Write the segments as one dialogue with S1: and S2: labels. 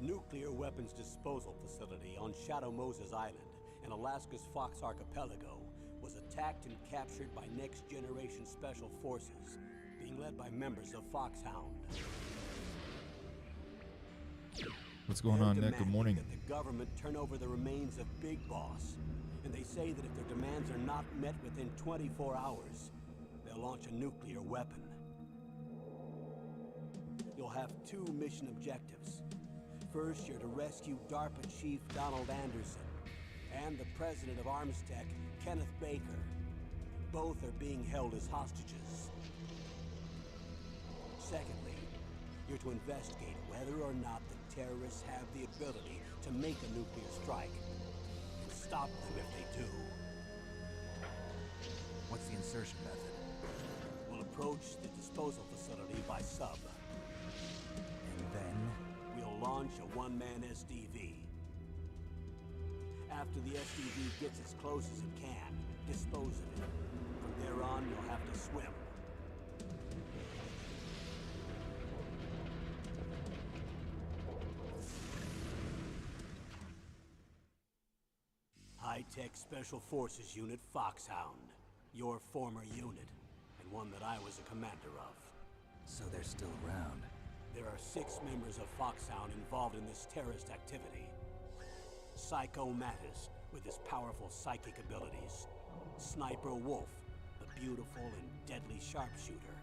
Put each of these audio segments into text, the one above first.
S1: The nuclear weapons disposal facility on Shadow Moses Island in Alaska's Fox Archipelago was attacked and captured by next-generation special forces, being led by members of Foxhound.
S2: What's going on, Nick? Good morning.
S1: That the government turn over the remains of Big Boss, and they say that if their demands are not met within 24 hours, they'll launch a nuclear weapon. You'll have two mission objectives. First, you're to rescue DARPA Chief Donald Anderson and the president of Armstech, Kenneth Baker. Both are being held as hostages. Secondly, you're to investigate whether or not the terrorists have the ability to make a nuclear strike, and stop them if they do.
S3: What's the insertion method?
S1: We'll approach the disposal facility by sub.
S3: And then?
S1: We'll launch a one-man SDV. After the SDV gets as close as it can, dispose of it. From there on, you'll have to swim. High-Tech Special Forces Unit Foxhound. Your former unit, and one that I was a commander of.
S3: So they're still around.
S1: There are 6 members of Foxhound involved in this terrorist activity. Psycho Mattis, with his powerful psychic abilities. Sniper Wolf, the beautiful and deadly sharpshooter.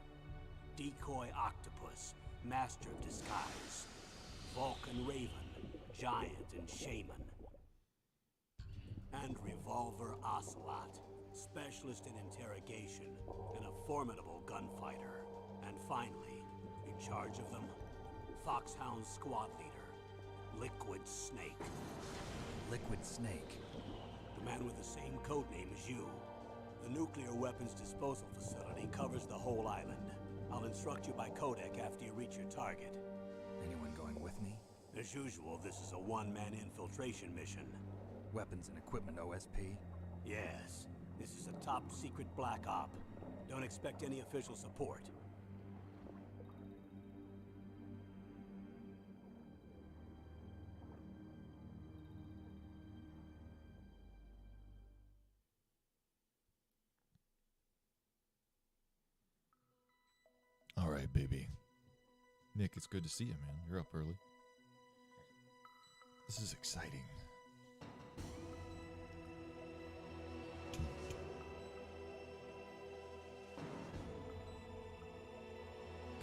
S1: Decoy Octopus, master of disguise. Vulcan Raven, giant and shaman. And Revolver Ocelot, specialist in interrogation and a formidable gunfighter. And finally, in charge of them, Foxhound squad leader, Liquid Snake.
S3: Liquid Snake?
S1: The man with the same codename as you. The nuclear weapons disposal facility covers the whole island. I'll instruct you by codec after you reach your target.
S3: Anyone going with me?
S1: As usual, this is a one-man infiltration mission.
S3: Weapons and equipment OSP?
S1: Yes. This is a top-secret black op. Don't expect any official support.
S2: All right, baby. Nick, it's good to see you, man. You're up early. This is exciting.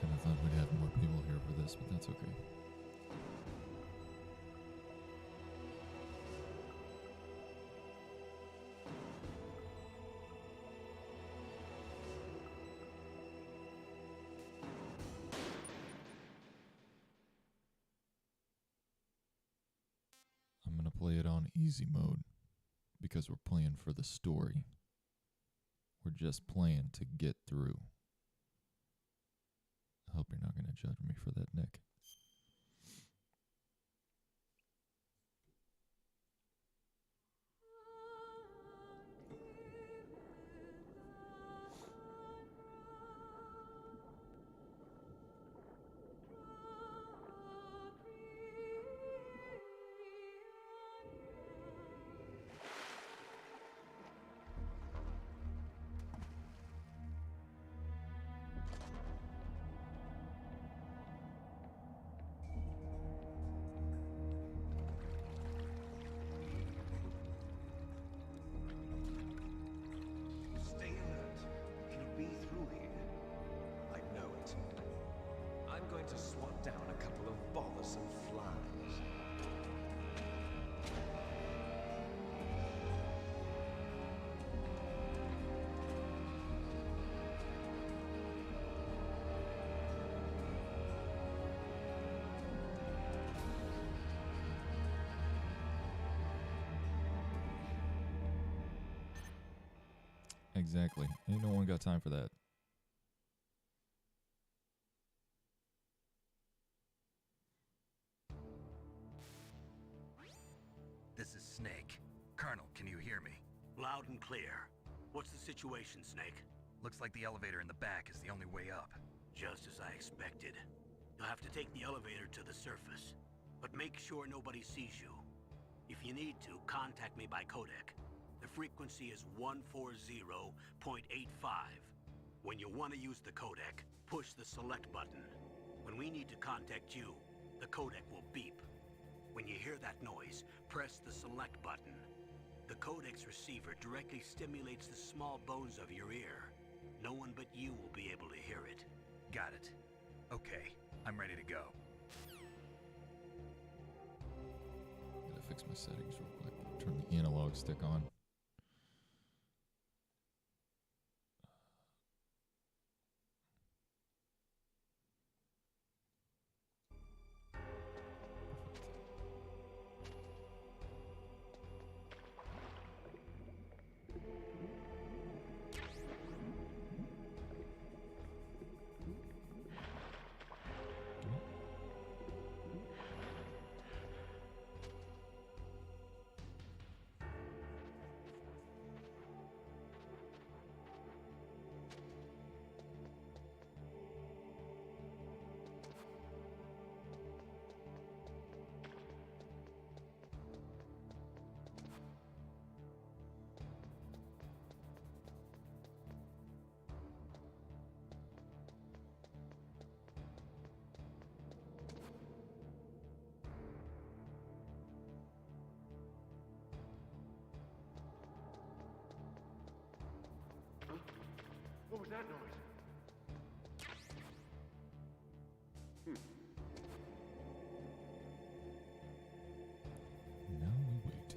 S2: Kind of thought we'd have more people here for this, but that's okay. I'm going to play it on easy mode because we're playing for the story. We're just playing to get through. I hope you're not going to judge me for that, Nick.
S4: To swat down a couple of bothersome flies.
S2: Exactly. Ain't no one got time for that.
S3: This is Snake. Colonel, can you hear me?
S1: Loud and clear. What's the situation, Snake?
S3: Looks like the elevator in the back is the only way up.
S1: Just as I expected. You'll have to take the elevator to the surface. but make sure nobody sees you. If you need to, contact me by codec. The frequency is 140.85. When you want to use the codec, push the select button. When we need to contact you, the codec will beep. When you hear that noise, press the select button. The codec's receiver directly stimulates the small bones of your ear. No one but you will be able to hear it.
S3: Got it. Okay, I'm ready to go.
S2: Gotta fix my settings real quick. Turn the analog stick on.
S5: What was that noise?
S2: Now we wait.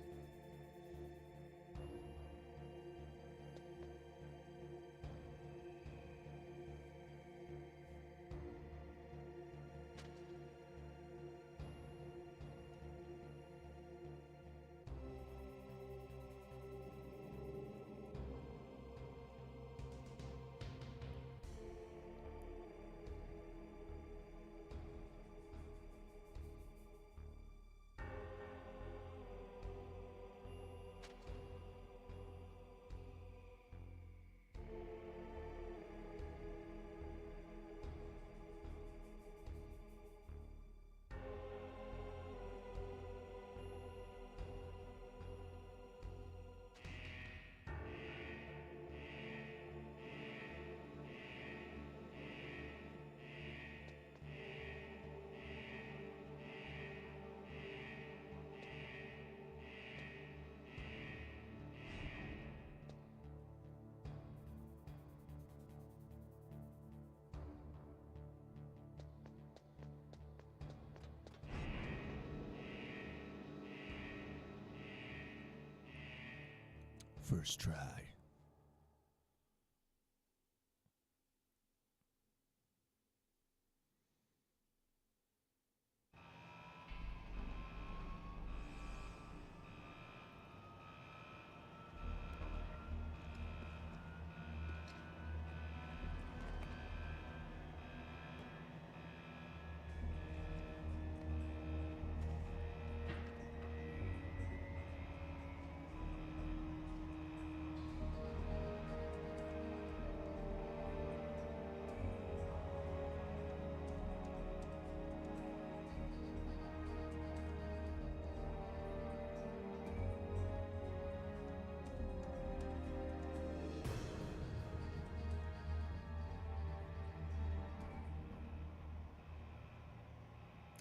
S2: First try.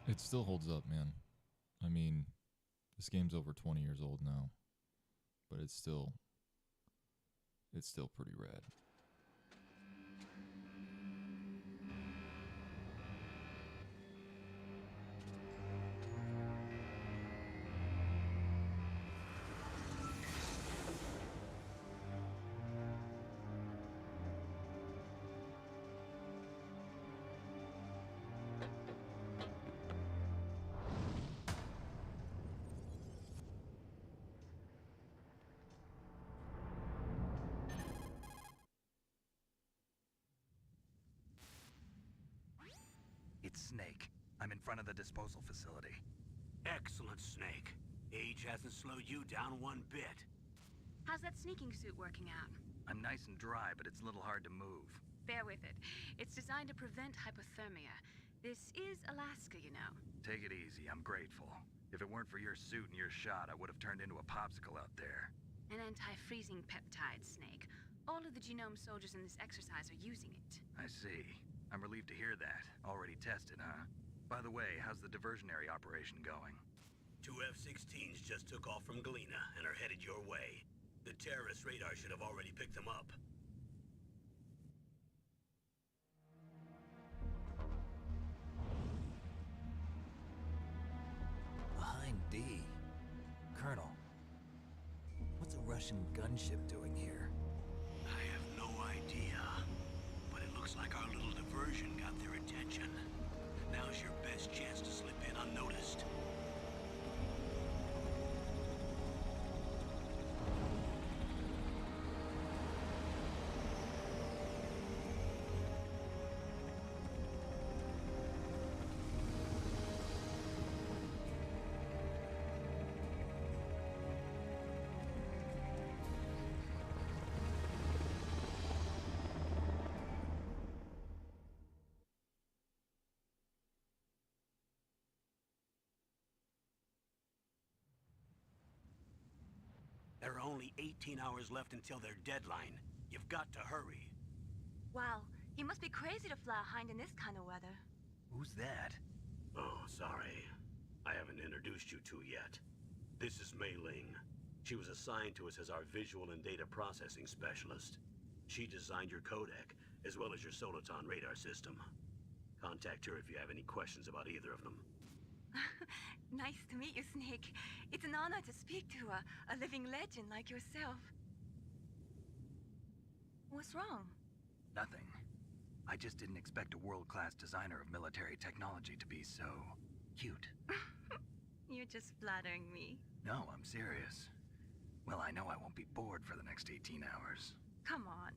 S2: It still holds up, man. I mean, this game's over 20 years old now, but it's still pretty rad.
S3: It's Snake. I'm in front of the disposal facility.
S1: Excellent, Snake. Age hasn't slowed you down one bit.
S6: How's that sneaking suit working out?
S3: I'm nice and dry, but it's a little hard to move.
S6: Bear with it. It's designed to prevent hypothermia. This is Alaska, you know.
S3: Take it easy, I'm grateful. If it weren't for your suit and your shot, I would have turned into a popsicle out there.
S6: An anti-freezing peptide, Snake. All of the genome soldiers in this exercise are using it.
S3: I see. I'm relieved to hear that. Already tested, huh? By the way, how's the diversionary operation going?
S1: 2 F-16s just took off from Galena and are headed your way. The terrorist radar should have already picked them up.
S4: Behind D. Colonel, what's a Russian gunship doing here?
S1: I have no idea, but it looks like our little diversion got their attention. Now's your best chance to slip in unnoticed. There are only 18 hours left until their deadline. You've got to hurry.
S6: Wow, he must be crazy to fly a hind in this kind of weather.
S3: Who's that?
S1: Oh, sorry. I haven't introduced you to yet. This is Mei Ling. She was assigned to us as our visual and data processing specialist. She designed your codec, as well as your Soliton radar system. Contact her if you have any questions about either of them.
S6: Nice to meet you, Snake. It's an honor to speak to a living legend like yourself. What's wrong?
S3: Nothing. I just didn't expect a world-class designer of military technology to be so cute.
S6: You're just flattering me.
S3: No, I'm serious. Well, I know I won't be bored for the next 18 hours.
S6: Come on.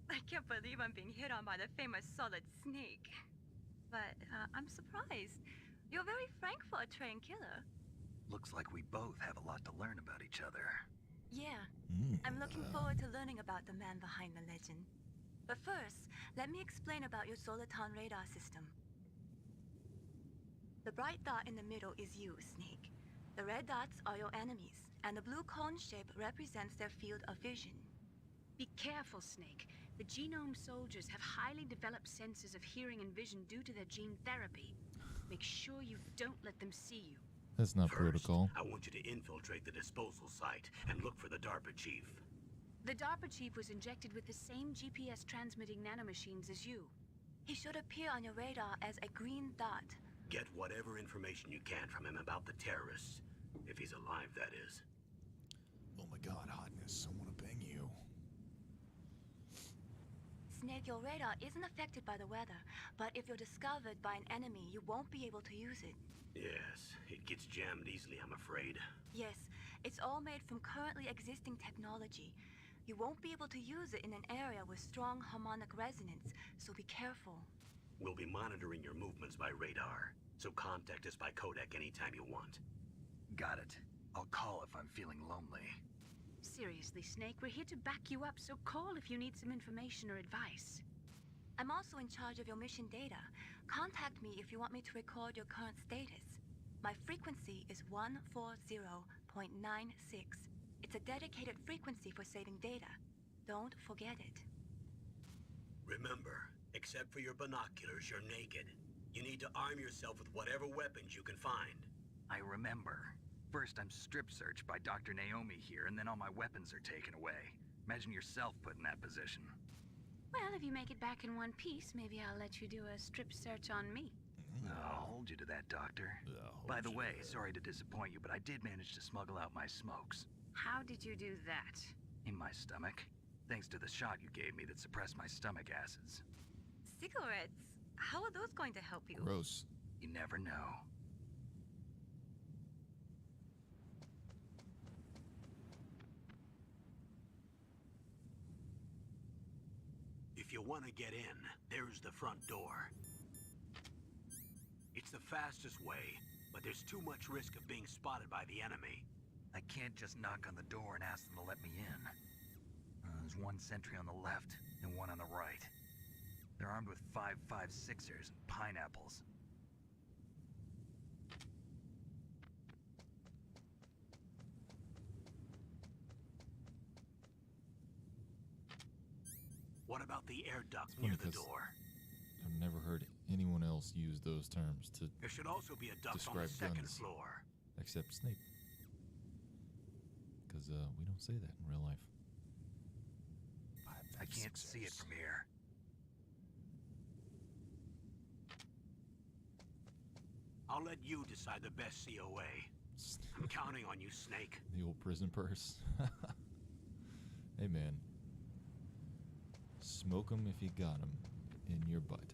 S6: I can't believe I'm being hit on by the famous Solid Snake. But I'm surprised. You're very frank for a trained killer.
S3: Looks like we both have a lot to learn about each other.
S6: Yeah. I'm looking forward to learning about the man behind the legend. But first, let me explain about your Soliton radar system. The bright dot in the middle is you, Snake. The red dots are your enemies, and the blue cone shape represents their field of vision. Be careful, Snake. The genome soldiers have highly developed senses of hearing and vision due to their gene therapy. Make sure you don't let them see you.
S2: That's not
S1: First,
S2: protocol.
S1: I want you to infiltrate the disposal site and look for the DARPA chief.
S6: The DARPA chief was injected with the same GPS transmitting nanomachines as you. He should appear on your radar as a green dot.
S1: Get whatever information you can from him about the terrorists. If he's alive, that is.
S2: Oh my god, hotness. I want to bang you.
S6: Snake, your radar isn't affected by the weather, but if you're discovered by an enemy, you won't be able to use it.
S1: Yes, it gets jammed easily, I'm afraid.
S6: Yes, it's all made from currently existing technology. You won't be able to use it in an area with strong harmonic resonance, so be careful.
S1: We'll be monitoring your movements by radar, so contact us by codec anytime you want.
S3: Got it. I'll call if I'm feeling lonely.
S6: Seriously, Snake, we're here to back you up, so call if you need some information or advice. I'm also in charge of your mission data. Contact me if you want me to record your current status. My frequency is 140.96. It's a dedicated frequency for saving data. Don't forget it.
S1: Remember, except for your binoculars, you're naked. You need to arm yourself with whatever weapons you can find.
S3: I remember. First, I'm strip searched by Dr. Naomi here, and then all my weapons are taken away. Imagine yourself put in that position.
S6: Well, if you make it back in one piece, maybe I'll let you do a strip search on me.
S3: I'll hold you to that, Doctor. By the way, sorry to disappoint you, but I did manage to smuggle out my smokes.
S6: How did you do that?
S3: In my stomach. Thanks to the shot you gave me that suppressed my stomach acids.
S6: Cigarettes? How are those going to help you?
S2: Gross.
S3: You never know.
S1: If you want to get in, there's the front door. It's the fastest way, but there's too much risk of being spotted by the enemy.
S3: I can't just knock on the door and ask them to let me in. There's one sentry on the left and one on the right. They're armed with 5.56ers and pineapples.
S1: What about the air duct
S2: It's funny
S1: near the
S2: 'cause
S1: door?
S2: I've never heard anyone else use those terms to
S1: There should also be a duct on the
S2: describe
S1: second
S2: guns.
S1: floor.
S2: except Snape. Because we don't say that in real life.
S3: I can't see it from here.
S1: I'll let you decide the best COA. I'm counting on you, Snake.
S2: The old prison purse. Hey man, smoke 'em if you got 'em in your butt.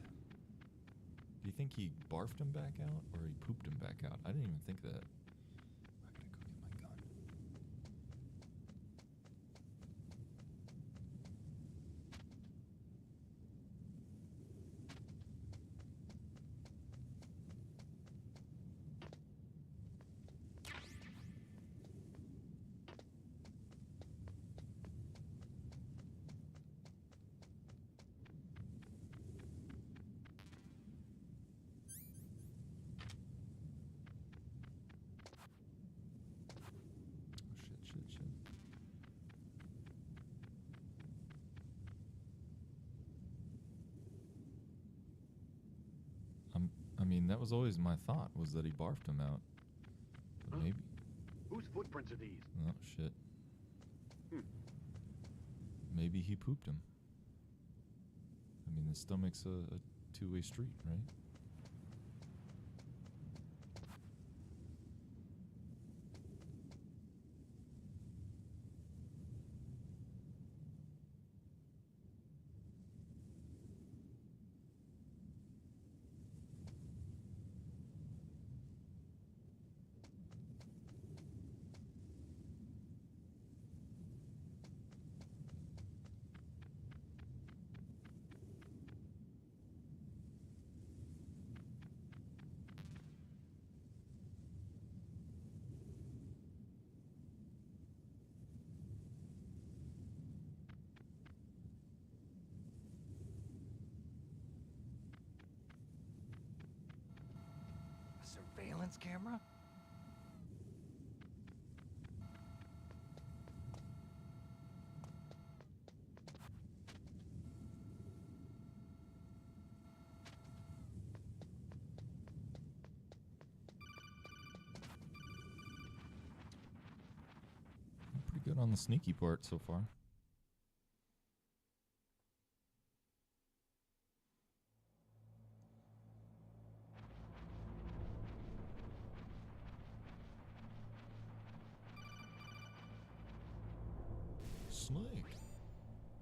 S2: Do you think he barfed him back out or he pooped him back out? I didn't even think that. I gotta go get my gun. Shit. I mean, that was always my thought, was that he barfed him out. But
S5: Huh?
S2: maybe.
S5: Whose footprints are these?
S2: Oh, shit.
S5: Hmm.
S2: Maybe he pooped him. I mean, the stomach's a two-way street, right?
S3: A surveillance camera?
S2: Pretty good on the sneaky part so far. Snake.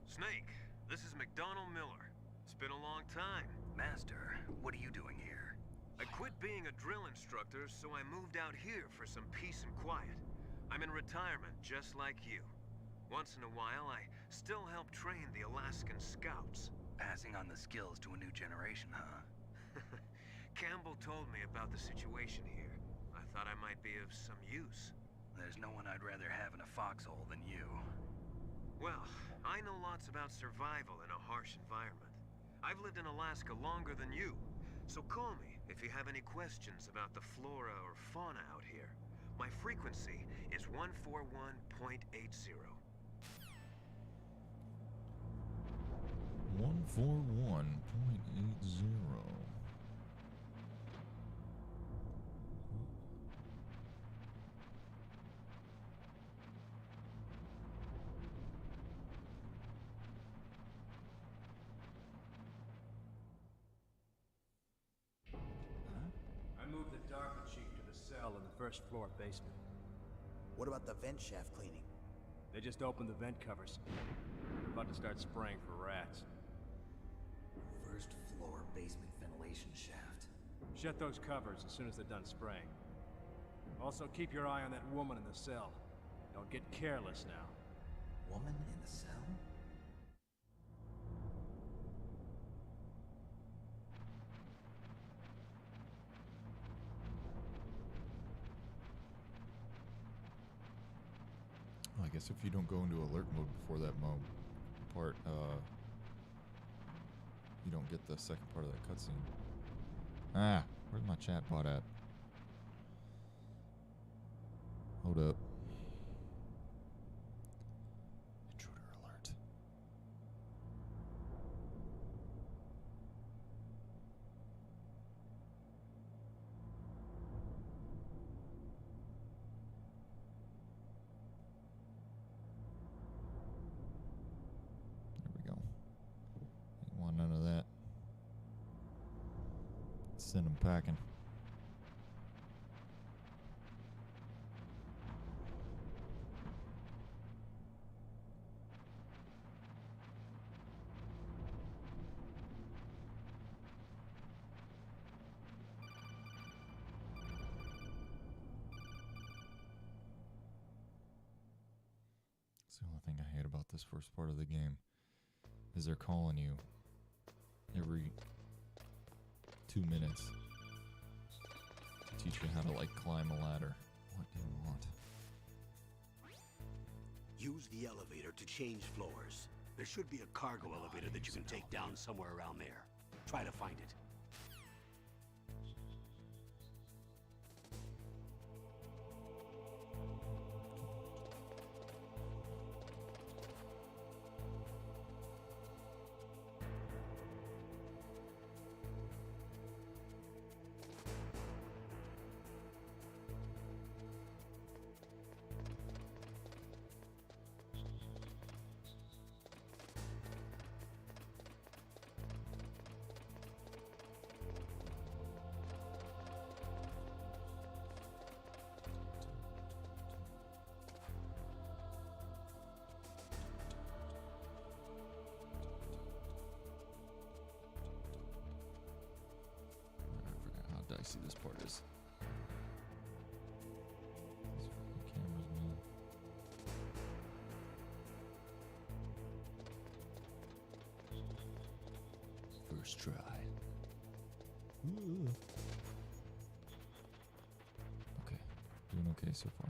S7: Snake, this is McDonald Miller. It's been a long time.
S3: Master, what are you doing here?
S7: I quit being a drill instructor, so I moved out here for some peace and quiet. I'm in retirement, just like you. Once in a while, I still help train the Alaskan Scouts.
S3: Passing on the skills to a new generation, huh?
S7: Campbell told me about the situation here. I thought I might be of some use.
S3: There's no one I'd rather have in a foxhole than you.
S7: Well, I know lots about survival in a harsh environment. I've lived in Alaska longer than you, so call me if you have any questions about the flora or fauna out here. My frequency is 141.80.
S2: 141.80.
S8: I moved the DARPA chief to the cell in the first floor basement.
S9: What about the vent shaft cleaning?
S8: They just opened the vent covers. They're about to start spraying for rats.
S9: First floor basement ventilation shaft.
S8: Shut those covers as soon as they're done spraying. Also, keep your eye on that woman in the cell. Don't get careless now.
S9: Woman in the cell?
S2: Well, I guess if you don't go into alert mode before that part, you don't get the second part of that cutscene. Ah, where's my chatbot at? Hold up. Intruder alert. There we go. Ain't want none of that. Send them packing. It's the only thing I hate about this first part of the game is they're calling you every 2 minutes to teach you how to like climb a ladder. What do you want?
S1: Use the elevator to change floors. There should be a cargo elevator that you can take down somewhere around there. Try to find it.
S2: Dicey this part is. These fucking cameras, man. First try. Ooh. Okay, doing okay so far.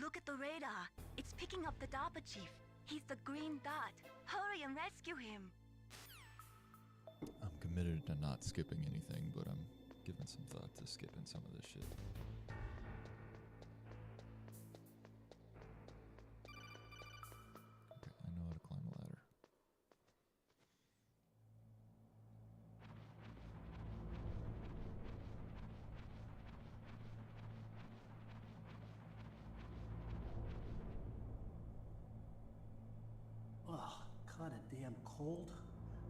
S6: Look at the radar. It's picking up the DARPA chief. He's the green dot. Hurry and rescue him.
S2: I'm committed to not skipping anything, but I'm giving some thought to skipping some of this shit. Okay, I know how to climb a ladder.
S10: Oh, kinda damn cold.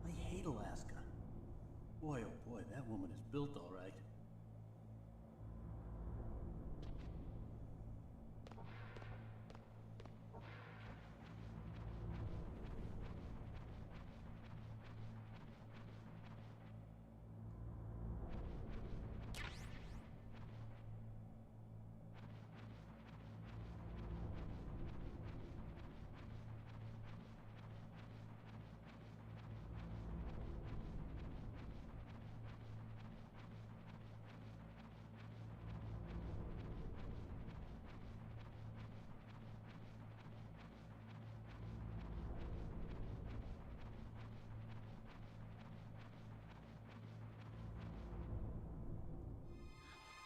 S10: I hate Alaska. Boy, oh boy, that woman is built all right.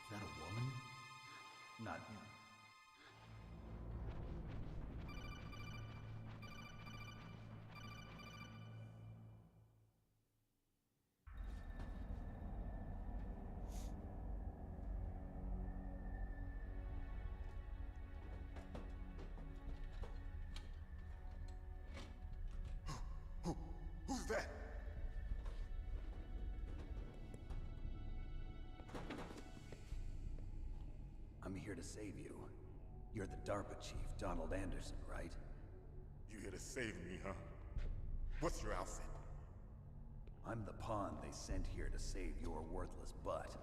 S10: Is that a woman? Not him.
S4: Who's that?
S9: I'm here to save you. You're the DARPA chief, Donald Anderson, right?
S4: You
S11: here to save me, huh? What's your outfit?
S10: I'm the pawn they sent here to save your worthless butt.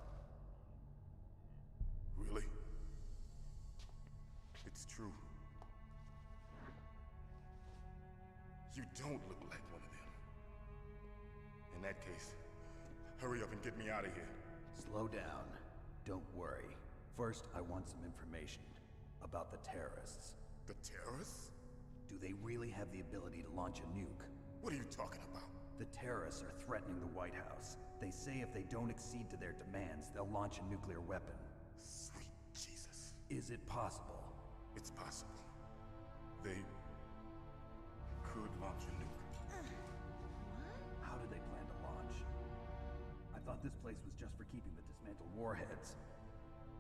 S11: Really? It's true. You don't look like one of them. In that case, hurry up and get me out of here.
S10: Slow down. Don't worry. First, I want some information about the terrorists.
S11: The terrorists?
S10: Do they really have the ability to launch a nuke?
S11: What are you talking about?
S10: The terrorists are threatening the White House. They say if they don't accede to their demands, they'll launch a nuclear weapon.
S11: Sweet Jesus.
S10: Is it possible?
S11: It's possible. They could launch a nuke.
S10: How do they plan to launch? I thought this place was just for keeping the dismantled warheads.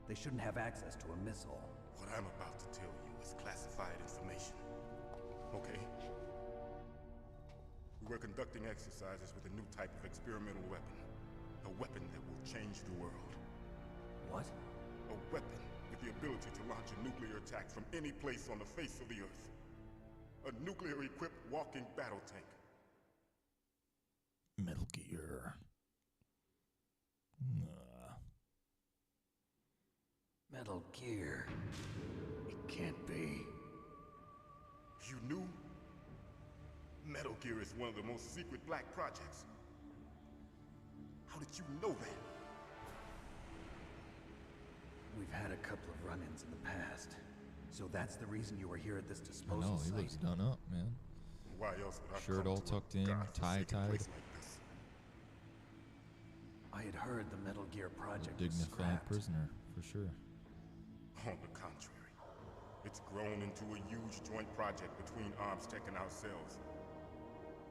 S10: They shouldn't have access to a missile.
S11: What I'm about to tell you is classified information. Okay? We were conducting exercises with a new type of experimental weapon. A weapon that will change the world.
S10: What?
S11: A weapon with the ability to launch a nuclear attack from any place on the face of the Earth. A nuclear-equipped walking battle tank.
S2: Metal Gear.
S10: Metal Gear. It can't be.
S11: You knew? Metal Gear is one of the most secret black projects. How did you know that?
S10: We've had a couple of run-ins in the past. So that's the reason you were here at this
S2: I
S10: disposal
S2: know, he
S10: site?
S2: looks done up, man.
S11: Why else would I
S2: Shirt
S11: come
S2: all
S11: to a
S2: tucked in,
S11: godforsaken
S2: tie-tied.
S11: place like this?
S10: I had heard the Metal Gear project was
S2: Dignified
S10: scrapped.
S2: prisoner, for sure.
S11: On the contrary, it's grown into a huge joint project between ArmsTech and ourselves.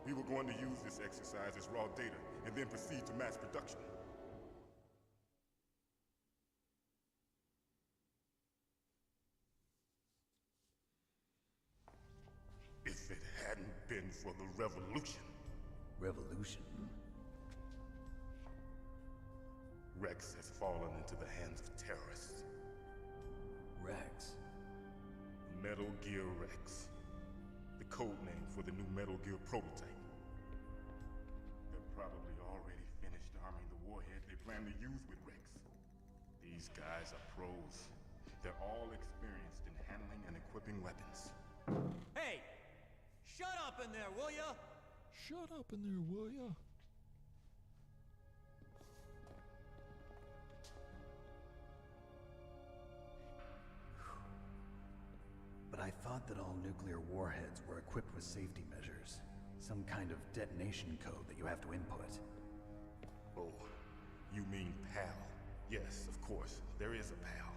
S11: We were going to use this exercise as raw data and then proceed to mass production. If it hadn't been for the revolution.
S10: Revolution?
S11: Rex has fallen into the hands of terrorists.
S10: Rex?
S11: Metal Gear Rex. The code name for the new Metal Gear prototype. They're probably already finished arming the warhead they plan to use with Rex. These guys are pros. They're all experienced in handling and equipping weapons.
S12: Hey! Shut up in there, will ya?
S2: Shut up in there, will ya?
S10: But I thought that all nuclear warheads were equipped with safety measures. Some kind of detonation code that you have to input.
S11: Oh, you mean PAL? Yes, of course, there is a PAL.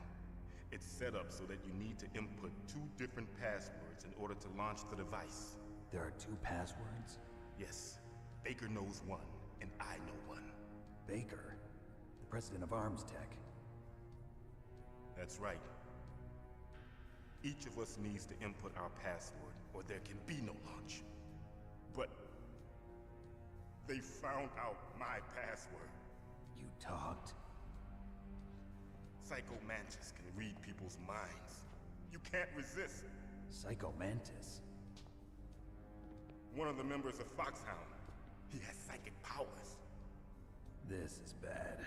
S11: It's set up so that you need to input 2 different passwords in order to launch the device.
S10: There are 2 passwords?
S11: Yes. Baker knows one, and I know one.
S10: Baker? The president of ArmsTech?
S11: That's right. Each of us needs to input our password, or there can be no launch. But they found out my password.
S10: You talked?
S11: Psycho Mantis can read people's minds. You can't resist.
S10: Psycho Mantis?
S11: One of the members of Foxhound. He has psychic powers.
S10: This is bad.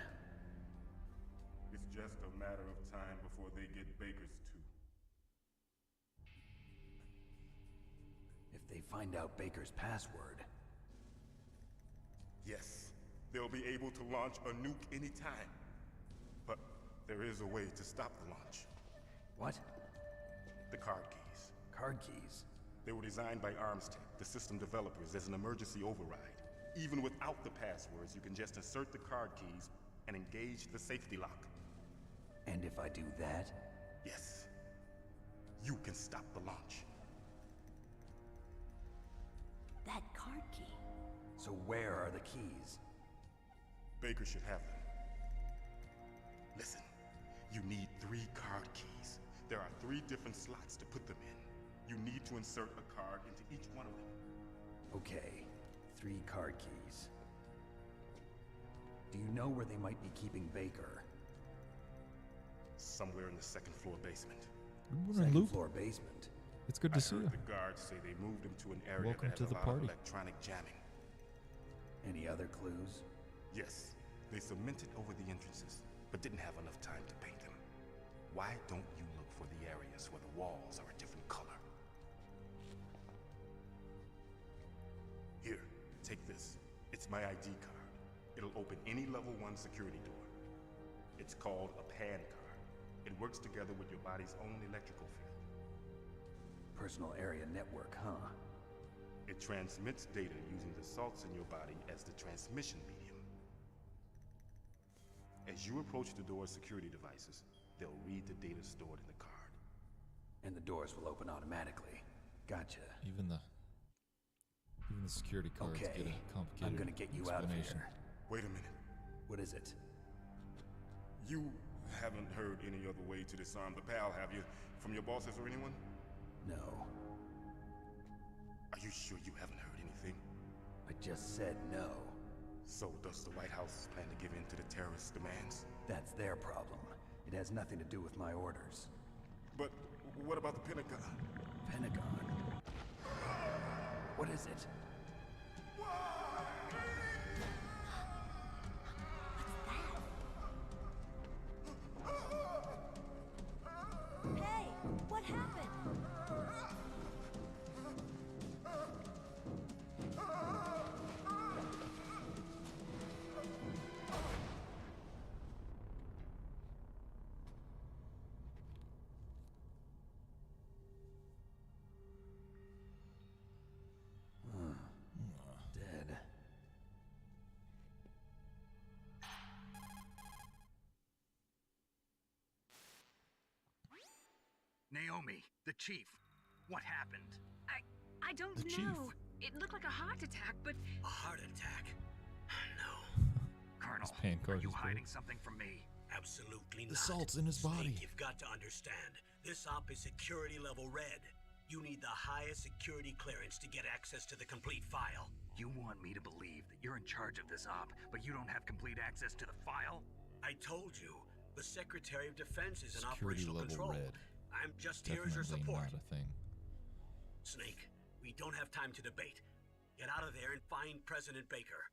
S11: It's just a matter of time before they get Baker's too.
S10: If they find out Baker's password...
S11: Yes, they'll be able to launch a nuke anytime. But there is a way to stop the launch.
S10: What?
S11: The card keys.
S10: Card keys?
S11: They were designed by ArmsTech, the system developers, as an emergency override. Even without the passwords, you can just insert the card keys and engage the safety lock.
S10: And if I do that?
S11: Yes. You can stop the launch.
S6: That card key.
S10: So where are the keys?
S11: Baker should have them. Listen, you need 3 card keys. There are 3 different slots to put them in. You need to insert a card into each one of them.
S10: Okay, 3 card keys. Do you know where they might be keeping Baker?
S11: Somewhere in the 2nd floor basement.
S10: Second floor basement?
S2: It's good to see you.
S11: The guards say they moved him to an area
S2: Welcome
S11: that
S2: to
S11: has
S2: the
S11: a lot
S2: party.
S11: of electronic jamming.
S10: Any other clues?
S11: Yes, they cemented over the entrances, but didn't have enough time to paint them. Why don't you look for the areas where the walls are a different color? Here, take this. It's my ID card. It'll open any level 1 security door. It's called a PAN card. It works together with your body's own electrical field.
S10: Personal area network, huh?
S11: It transmits data using the salts in your body as the transmission medium. As you approach the door's security devices, they'll read the data stored in the card.
S10: And the doors will open automatically. Gotcha.
S2: Even the security cards get a complicated
S10: I'm gonna get you out of
S2: explanation.
S10: here.
S11: Wait a minute.
S10: What is it?
S11: You haven't heard any other way to disarm the PAL, have you? From your bosses or anyone?
S10: No.
S11: Are you sure you haven't heard anything?
S10: I just said no.
S11: So does the White House plan to give in to the terrorists' demands?
S10: That's their problem. It has nothing to do with my orders.
S11: But what about the Pentagon?
S10: Pentagon? What is it?
S6: Hey, what happened?
S10: Dead.
S3: Naomi, the chief. What happened?
S6: I don't
S2: The
S6: know.
S2: chief.
S6: It looked like a heart attack, but
S1: A heart attack? No.
S3: Colonel,
S2: PAN
S3: are
S2: card
S3: you
S2: is broke.
S3: hiding something from me?
S1: Absolutely
S2: The
S1: not.
S2: salt's in his body.
S1: Snake, you've got to understand. This op is security level red. You need the highest security clearance to get access to the complete file.
S3: You want me to believe that you're in charge of this op, but you don't have complete access to the file?
S1: I told you, the Secretary of Defense is in
S2: Security
S1: operational
S2: level
S1: control.
S2: red.
S1: I'm just here as your
S2: Definitely
S1: support.
S2: not a thing.
S1: Snake, we don't have time to debate. Get out of there and find President Baker.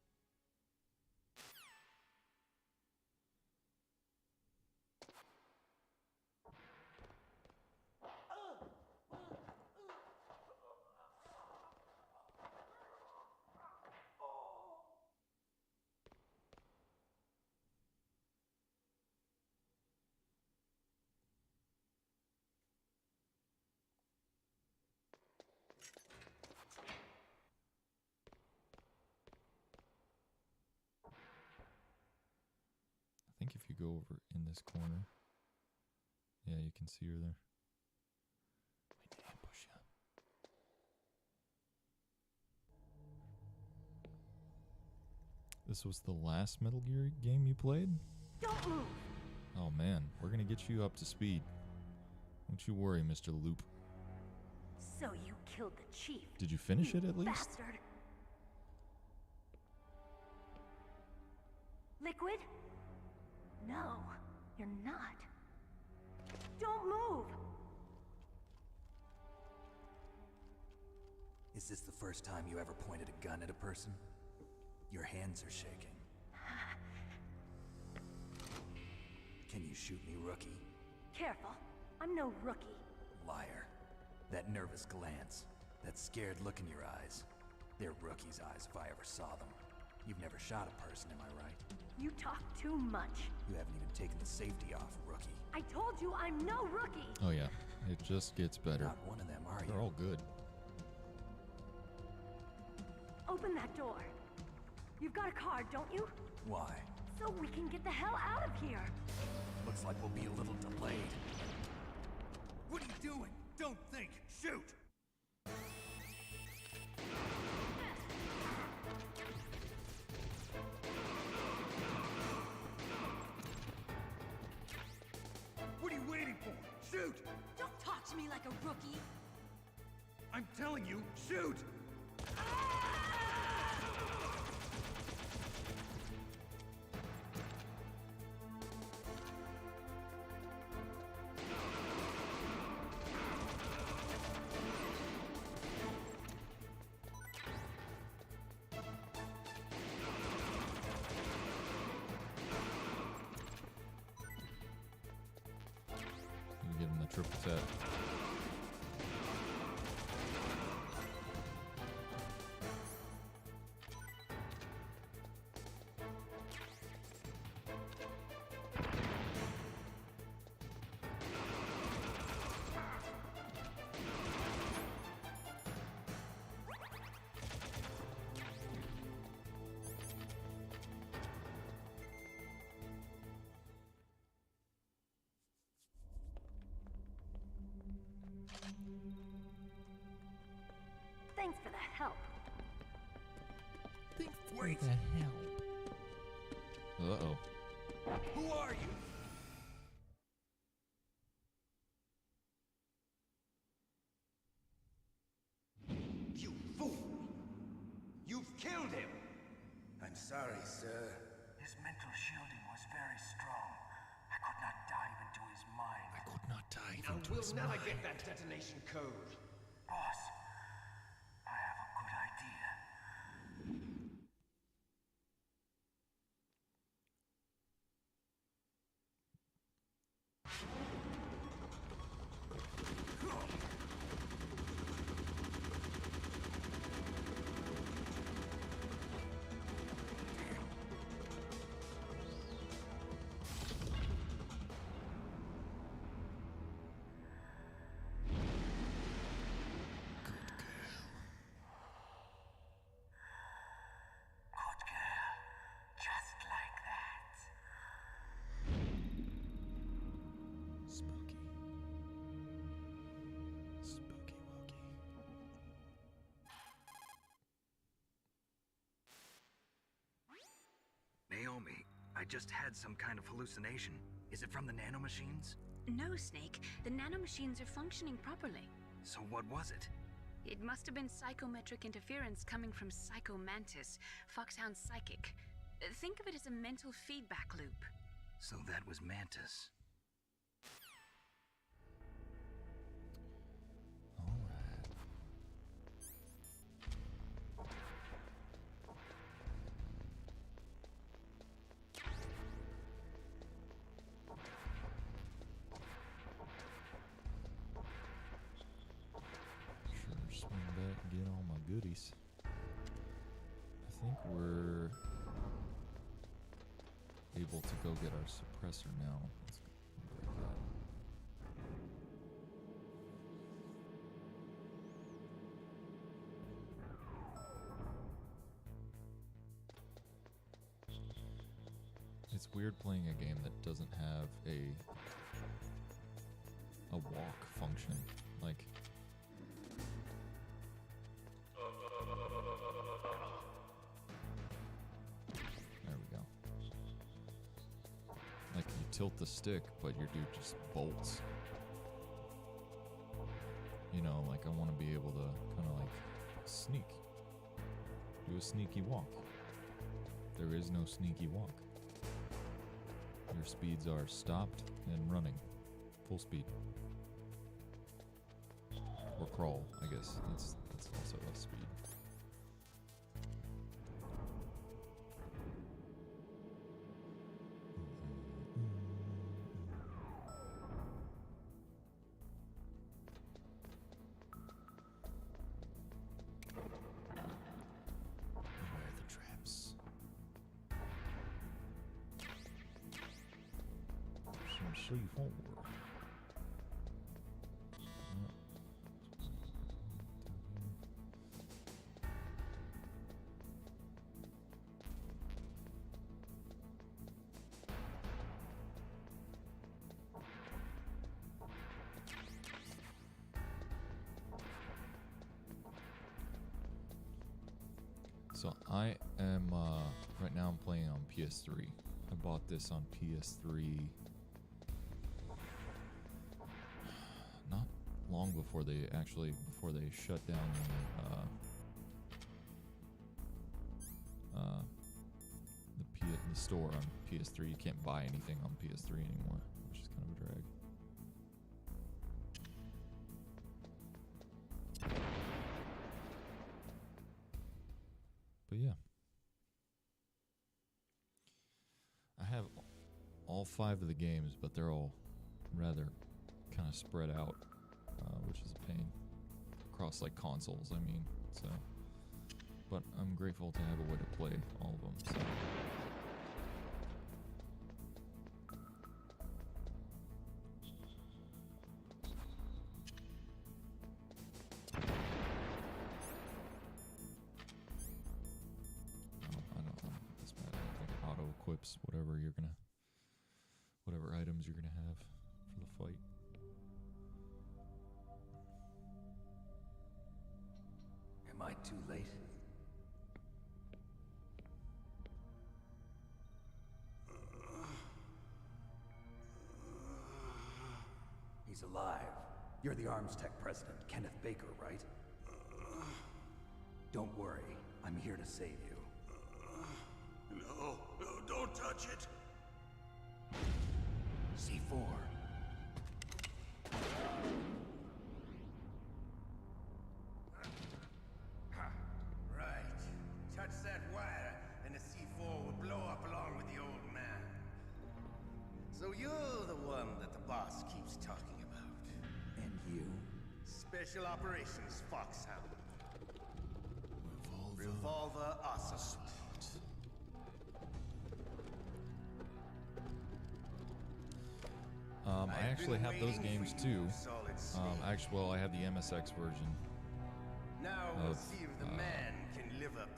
S2: I think if you go over in this corner, yeah, you can see her there. We need to ambush you. This was the last Metal Gear game you played?
S6: don't move.
S2: Oh man, we're gonna get you up to speed. Don't you worry, Mr. Loop.
S6: So you killed the chief.
S2: Did you finish it at least?
S6: Bastard. Liquid? No, you're not. Don't move.
S10: Is this the first time you ever pointed a gun at a person? Your hands are shaking. Can you shoot me, rookie?
S6: Careful. I'm no rookie.
S10: Liar. That nervous glance, that scared look in your eyes. They're rookie's eyes if I ever saw them. You've never shot a person, am I right?
S6: You talk too much.
S10: You haven't even taken the safety off, rookie.
S6: I told you I'm no rookie.
S2: Oh yeah, it just gets better.
S10: Not one of them, are
S2: They're
S10: you?
S2: all good.
S6: Open that door. You've got a card, don't you?
S10: Why?
S6: So we can get the hell out of here.
S10: Looks like we'll be a little delayed.
S4: What are you doing? Don't think. Shoot! What are you waiting for? Shoot!
S6: Don't talk to me like a rookie.
S4: I'm telling you, shoot!
S2: triple tap.
S6: Thanks for the help.
S2: Wait. The hell? Uh-oh.
S4: Who are you? You fool! You've killed him!
S9: I'm sorry, sir.
S13: His mental shielding was very strong. I could not dive into his mind.
S2: I could not dive
S4: And
S2: into
S4: we'll
S2: his
S4: never
S2: mind.
S4: get that detonation code.
S13: Boss, I have a good idea. Good girl. Just like that.
S2: Spooky. Spooky wookie.
S3: Naomi, I just had some kind of hallucination. Is it from the nanomachines?
S6: No, Snake. The nanomachines are functioning properly.
S3: So what was it?
S6: It must have been psychometric interference coming from Psycho Mantis, Foxhound's psychic. Think of it as a mental feedback loop.
S3: So that was Mantis.
S2: Alright. Sure, swing back and get all my goodies. I think we're able to go get our suppressor now. Let's break that. It's weird playing a game that doesn't have a walk function. Like, there we go. Like, you tilt the stick, but your dude just bolts. You know, like, I want to be able to kind of like sneak. Do a sneaky walk. There is no sneaky walk. Your speeds are stopped and running. Full speed. Or crawl, I guess. That's also a speed. Where are the traps? Some C4. So I am, right now I'm playing on PS3. I bought this on PS3 not long before they shut down the store on PS3. You can't buy anything on PS3 anymore, which is kind of a drag. But yeah, I have all 5 of the games, but they're all rather kind of spread out, which is a pain across like consoles. I mean, so. But I'm grateful to have a way to play all of them. So. Equips whatever items you're gonna have for the fight.
S10: Am I too late? He's alive. You're the Arms Tech president, Kenneth Baker, right? Don't worry, I'm here to save you.
S9: No, don't touch it!
S10: C4.
S9: Right. Touch that wire, and the C4 will blow up along with the old man. So you're the one that the boss keeps talking about.
S10: And you?
S9: Special Operations Foxhound. Revolver Ocelot.
S2: I actually have those games too. Well, I have the MSX version of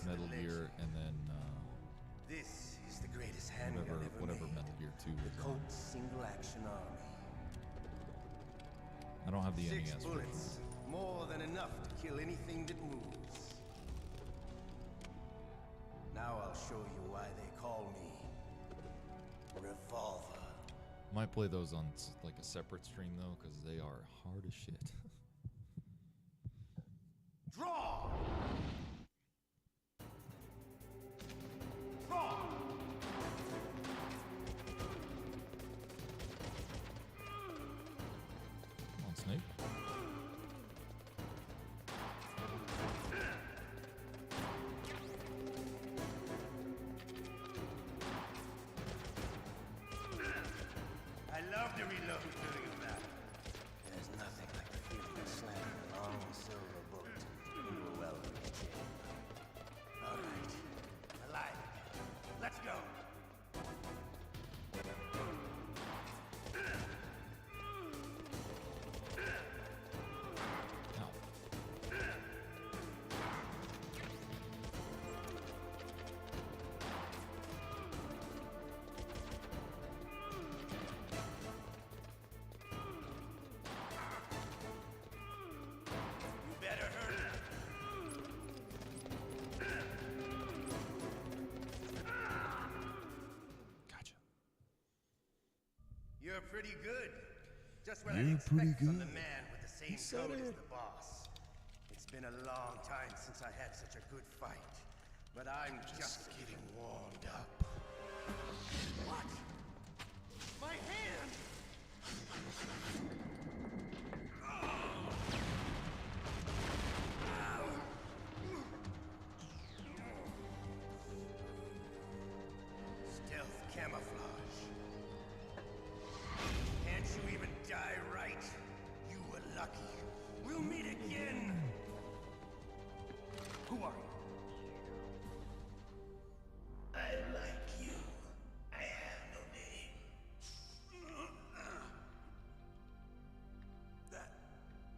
S2: Metal Gear, and then
S9: this is the greatest handgun
S2: whatever Metal Gear 2 was on.
S9: Single action army.
S2: I don't have the
S9: 6
S2: NES
S9: bullets, more than enough to kill anything that moves. Now I'll show you why they call me Revolver.
S2: Might play those on like a separate stream though, because they are hard as shit.
S9: Draw! Draw!
S2: Come on, Snake.
S9: I love to reload during a battle. There's nothing like the feeling of slamming a long silver bullet into a well-made chain. All right, alive. Let's go. You're pretty good. Just what I expect from the man with the same code as the boss. It's been a long time since I had such a good fight, but I'm just getting warmed up. What? My hand! Stealth camouflage. Can't you even die right? You were lucky. We'll meet again! Who are you? I like you. I have no name.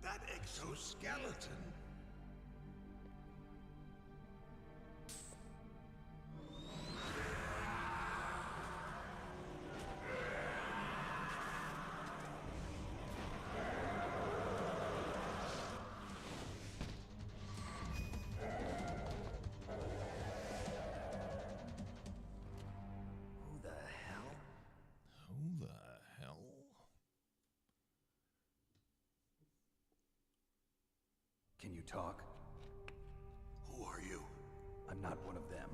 S9: That exoskeleton.
S10: Can you talk?
S9: Who are you?
S10: I'm not one of them.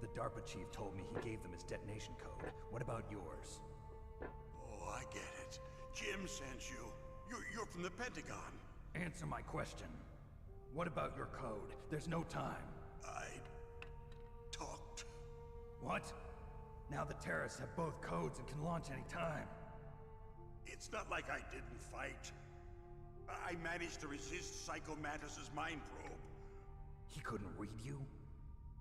S10: The DARPA chief told me he gave them his detonation code. What about yours?
S9: Oh, I get it. Jim sent you. You're from the Pentagon.
S10: Answer my question. What about your code? There's no time.
S9: I talked.
S10: What? Now the terrorists have both codes and can launch any time.
S9: It's
S5: It's not like I didn't fight. I managed to resist Psycho Mantis's mind probe.
S10: He couldn't read you?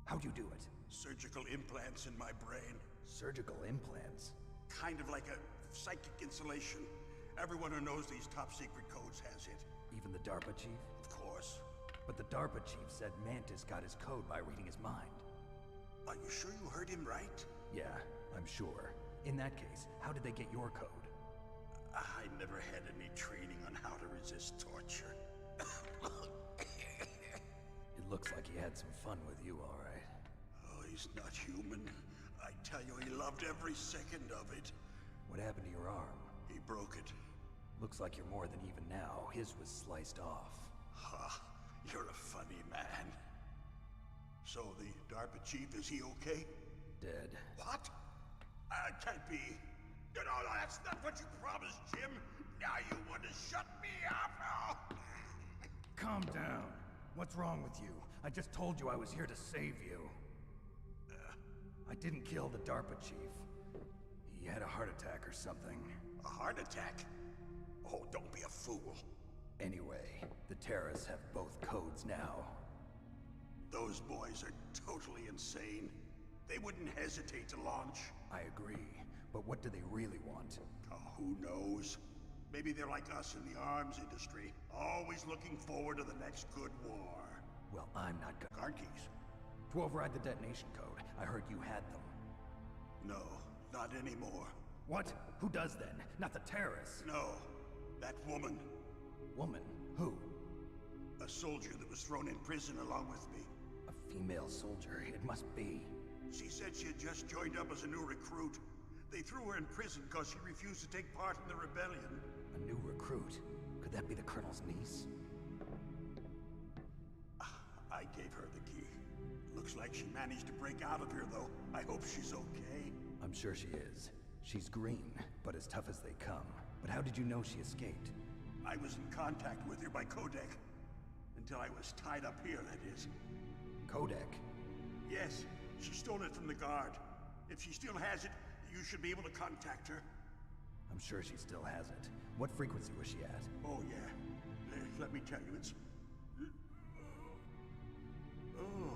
S10: How'd you do it?
S5: Surgical implants in my brain.
S10: Surgical implants?
S5: Kind of like a psychic insulation. Everyone who knows these top secret codes has it.
S10: Even the DARPA chief?
S5: Of course.
S10: But the DARPA chief said Mantis got his code by reading his mind.
S5: Are you sure you heard him right?
S10: Yeah, I'm sure. In that case, how did they get your code?
S5: I never had any training on how to resist torture.
S10: It looks like he had some fun with you, all right.
S5: Oh, he's not human. I tell you, he loved every second of it.
S10: What happened to your arm?
S5: He broke it.
S10: Looks like you're more than even now. His was sliced off.
S5: Ha, you're a funny man. So the DARPA chief, is he okay?
S10: Dead.
S5: What? Can't be. No, that's not what you promised, Jim. Now you want to shut me up? Oh.
S10: Calm down. What's wrong with you? I just told you I was here to save you. I didn't kill the DARPA chief. He had a heart attack or something.
S5: A heart attack? Oh, don't be a fool.
S10: Anyway, the terrorists have both codes now.
S5: Those boys are totally insane. They wouldn't hesitate to launch.
S10: I agree, but what do they really want?
S5: Oh, who knows? Maybe they're like us in the arms industry, always looking forward to the next good war.
S10: Well, I'm not
S5: Card keys?
S10: To override the detonation code, I heard you had them.
S5: No, not anymore.
S10: What? Who does then? Not the terrorists?
S5: No, that woman.
S10: Woman? Who?
S5: A soldier that was thrown in prison along with me.
S10: A female soldier, it must be.
S5: She said she had just joined up as a new recruit. They threw her in prison because she refused to take part in the rebellion.
S10: A new recruit? Could that be the Colonel's niece?
S5: I gave her the key. Looks like she managed to break out of here, though. I hope she's okay.
S10: I'm sure she is. She's green, but as tough as they come. But how did you know she escaped?
S5: I was in contact with her by codec. Until I was tied up here, that is.
S10: Codec?
S5: Yes, she stole it from the guard. If she still has it, you should be able to contact her.
S10: I'm sure she still has it. What frequency was she at?
S5: Oh, yeah. Let me tell you, it's... Oh,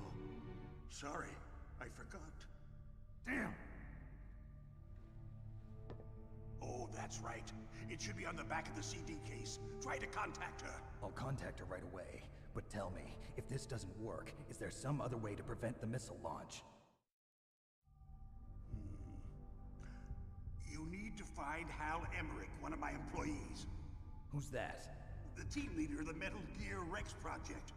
S5: sorry. I forgot.
S10: Damn!
S5: Oh, that's right. It should be on the back of the CD case. Try to contact her.
S10: I'll contact her right away. But tell me, if this doesn't work, is there some other way to prevent the missile launch?
S5: You need to find Hal Emmerich, one of my employees.
S10: Who's that?
S5: The team leader of the Metal Gear Rex project.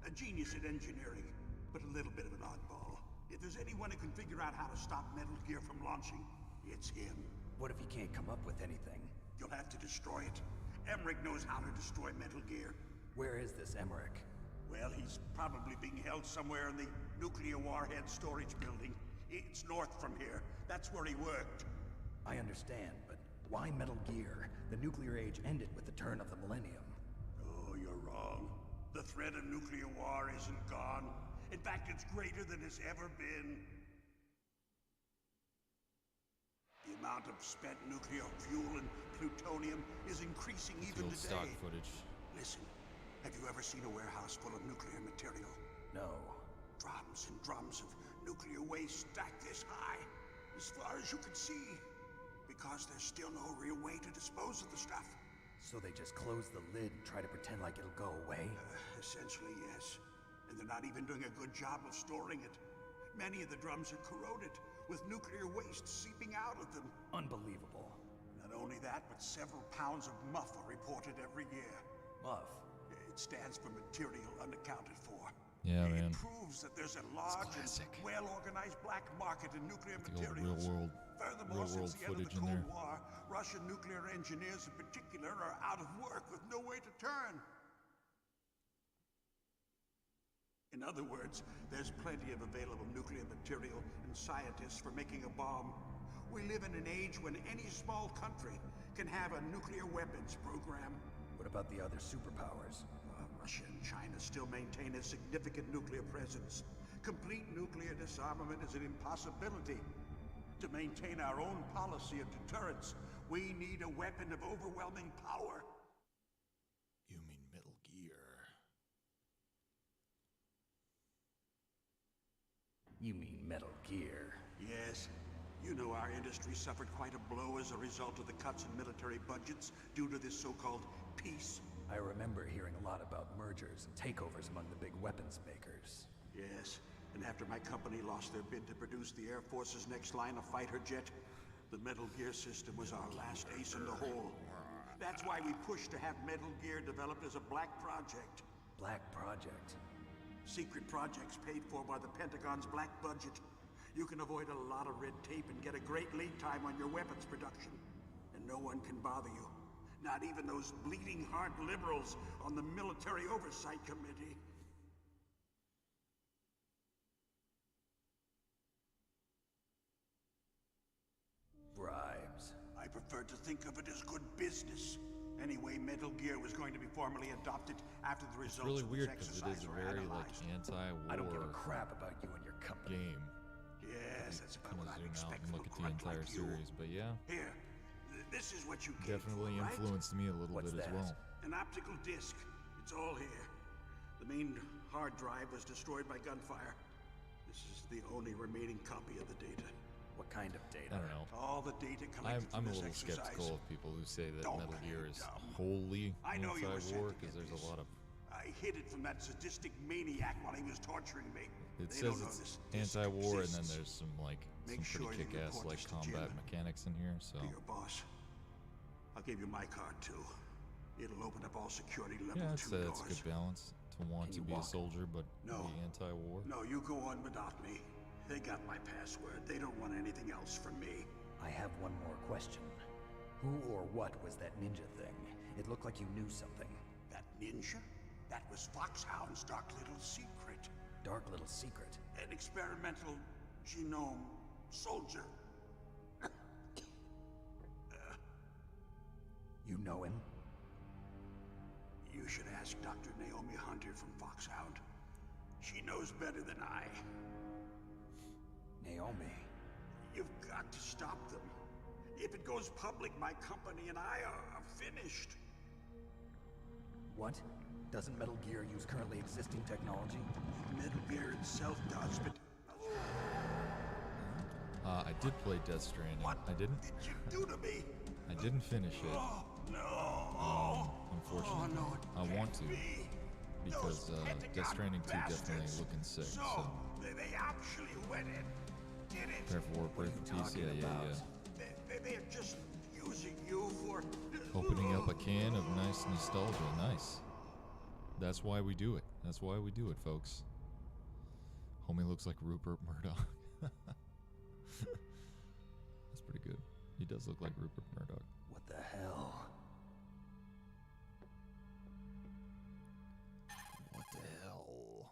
S5: A genius at engineering, but a little bit of an oddball. If there's anyone who can figure out how to stop Metal Gear from launching, it's him.
S10: What if he can't come up with anything?
S5: You'll have to destroy it. Emmerich knows how to destroy Metal Gear.
S10: Where is this Emmerich?
S5: Well, he's probably being held somewhere in the nuclear warhead storage building. It's north from here. That's where he worked.
S10: I understand, but why Metal Gear? The nuclear age ended with the turn of the millennium.
S5: Oh, you're wrong. The threat of nuclear war isn't gone. In fact, it's greater than it's ever been. The amount of spent nuclear fuel and plutonium is increasing even today.
S2: Stock footage.
S5: Listen, have you ever seen a warehouse full of nuclear material?
S10: No.
S5: Drums and drums of nuclear waste stacked this high, as far as you can see. Because there's still no real way to dispose of the stuff.
S10: So they just close the lid and try to pretend like it'll go away?
S5: Essentially, yes. And they're not even doing a good job of storing it. Many of the drums are corroded, with nuclear waste seeping out of them.
S10: Unbelievable.
S5: Not only that, but several pounds of muff are reported every year.
S10: Muff?
S5: It stands for material unaccounted for.
S2: Yeah, man.
S5: It proves that there's a large and well-organized black market in nuclear materials. Furthermore, since the end of the Cold War, Russian nuclear engineers in particular are out of work with no way to turn. In other words, there's plenty of available nuclear material and scientists for making a bomb. We live in an age when any small country can have a nuclear weapons program.
S10: What about the other superpowers?
S5: Russia and China still maintain a significant nuclear presence. Complete nuclear disarmament is an impossibility. To maintain our own policy of deterrence, We need a weapon of overwhelming power.
S2: You mean Metal Gear?
S10: You mean Metal Gear?
S5: Yes. You know our industry suffered quite a blow as a result of the cuts in military budgets due to this so-called peace.
S10: I remember hearing a lot about mergers and takeovers among the big weapons makers.
S5: Yes, and after my company lost their bid to produce the Air Force's next line of fighter jet, the Metal Gear system was our last ace in the hole. That's why we pushed to have Metal Gear developed as a black project.
S10: Black project?
S5: Secret projects paid for by the Pentagon's black budget. You can avoid a lot of red tape and get a great lead time on your weapons production. And no one can bother you. Not even those bleeding heart liberals on the Military Oversight Committee.
S10: Bribes.
S5: I prefer to think of it as good business. Anyway, Metal Gear was going to be formally adopted after the results
S2: Really
S5: of
S2: weird
S5: this
S2: because it
S5: exercise
S2: is a
S5: were
S2: very
S5: analyzed.
S2: like anti-war.
S10: I don't give a crap about you and your company.
S2: Game.
S5: Yes, that's about what I'd
S2: Zoom out
S5: expect
S2: and
S5: from
S2: look
S5: a
S2: at the
S5: grunt
S2: entire
S5: like you.
S2: series, but yeah,
S5: Here, this is what you came
S2: definitely
S5: for, right?
S2: influenced me a little
S10: What's
S2: bit as
S10: that?
S2: well.
S5: An optical disc. It's all here. The main hard drive was destroyed by gunfire. This is the only remaining copy of the data.
S10: What kind of
S2: I
S10: data?
S2: don't know.
S5: All the data collected
S2: I'm
S5: from
S2: a
S5: this
S2: little
S5: exercise.
S2: skeptical of people who say that
S5: Don't
S2: Metal
S5: play
S2: Gear is
S5: dumb.
S2: wholly
S5: I know you were sent
S2: anti-war
S5: to
S2: because
S5: get
S2: there's a
S5: this.
S2: lot of.
S5: I hid it from that sadistic maniac while he was torturing me.
S2: It
S5: They
S2: says
S5: don't know
S2: it's
S5: this disc
S2: anti-war, and then
S5: exists.
S2: there's some like
S5: Make
S2: some
S5: sure
S2: pretty
S5: you
S2: kick-ass
S5: report
S2: like
S5: this to
S2: combat
S5: Jim.
S2: mechanics in here. So
S5: To your boss. I'll give you my card too. It'll open up all security level
S2: yeah,
S5: 2
S2: it's a
S5: doors.
S2: good balance to want to
S10: Can you
S2: be a
S10: walk?
S2: soldier, but
S5: No.
S2: be anti-war.
S5: No, you go on without me. They got my password. They don't want anything else from me.
S10: I have one more question. Who or what was that ninja thing? It looked like you knew something.
S5: That ninja? That was Foxhound's dark little secret.
S10: Dark little secret.
S5: An experimental genome soldier.
S10: You know him?
S5: You should ask Dr. Naomi Hunter from Foxhound. She knows better than I.
S10: Naomi.
S5: You've got to stop them. If it goes public, my company and I are finished.
S10: What? Doesn't Metal Gear use currently existing technology?
S5: Metal Gear itself does, but...
S2: I did play Death Stranding.
S5: What
S2: I didn't.
S5: did you do to me?
S2: I didn't finish it.
S5: Oh, no.
S2: Unfortunately,
S5: Oh, no, it
S2: I want to
S5: be.
S2: because
S5: Those
S2: Death
S5: Pentagon
S2: Stranding 2 definitely
S5: bastards.
S2: looking sick.
S5: So,
S2: So
S5: they actually went in, did it.
S2: prepare for war, pray for peace. Yeah, yeah, yeah.
S5: They're just using you for...
S2: Opening up a can of nice nostalgia. Nice. That's why we do it. That's why we do it, folks. Homie looks like Rupert Murdoch. That's pretty good. He does look like Rupert Murdoch.
S10: What the hell?
S2: What the hell?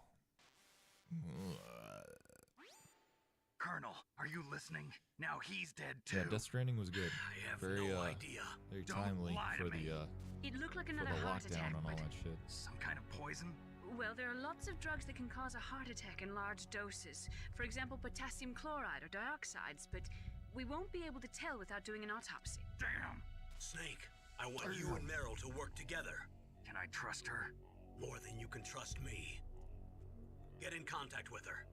S3: Colonel, are you listening? Now he's dead too.
S2: Yeah, Death Stranding was good.
S3: I have
S2: Very,
S3: no idea.
S2: very
S3: Don't
S2: timely
S3: lie to
S2: for
S3: me.
S2: the
S6: It looked like
S2: for
S6: another
S2: the
S6: heart
S2: lockdown
S6: attack,
S2: and all
S6: but...
S2: that shit.
S3: Some kind of poison?
S6: Well, there are lots of drugs that can cause a heart attack in large doses. For example, potassium chloride or dioxides, but we won't be able to tell without doing an autopsy.
S3: Damn.
S1: Snake, I want you and Meryl to work together.
S3: Can I trust her?
S1: More than you can trust me. Get in contact with her.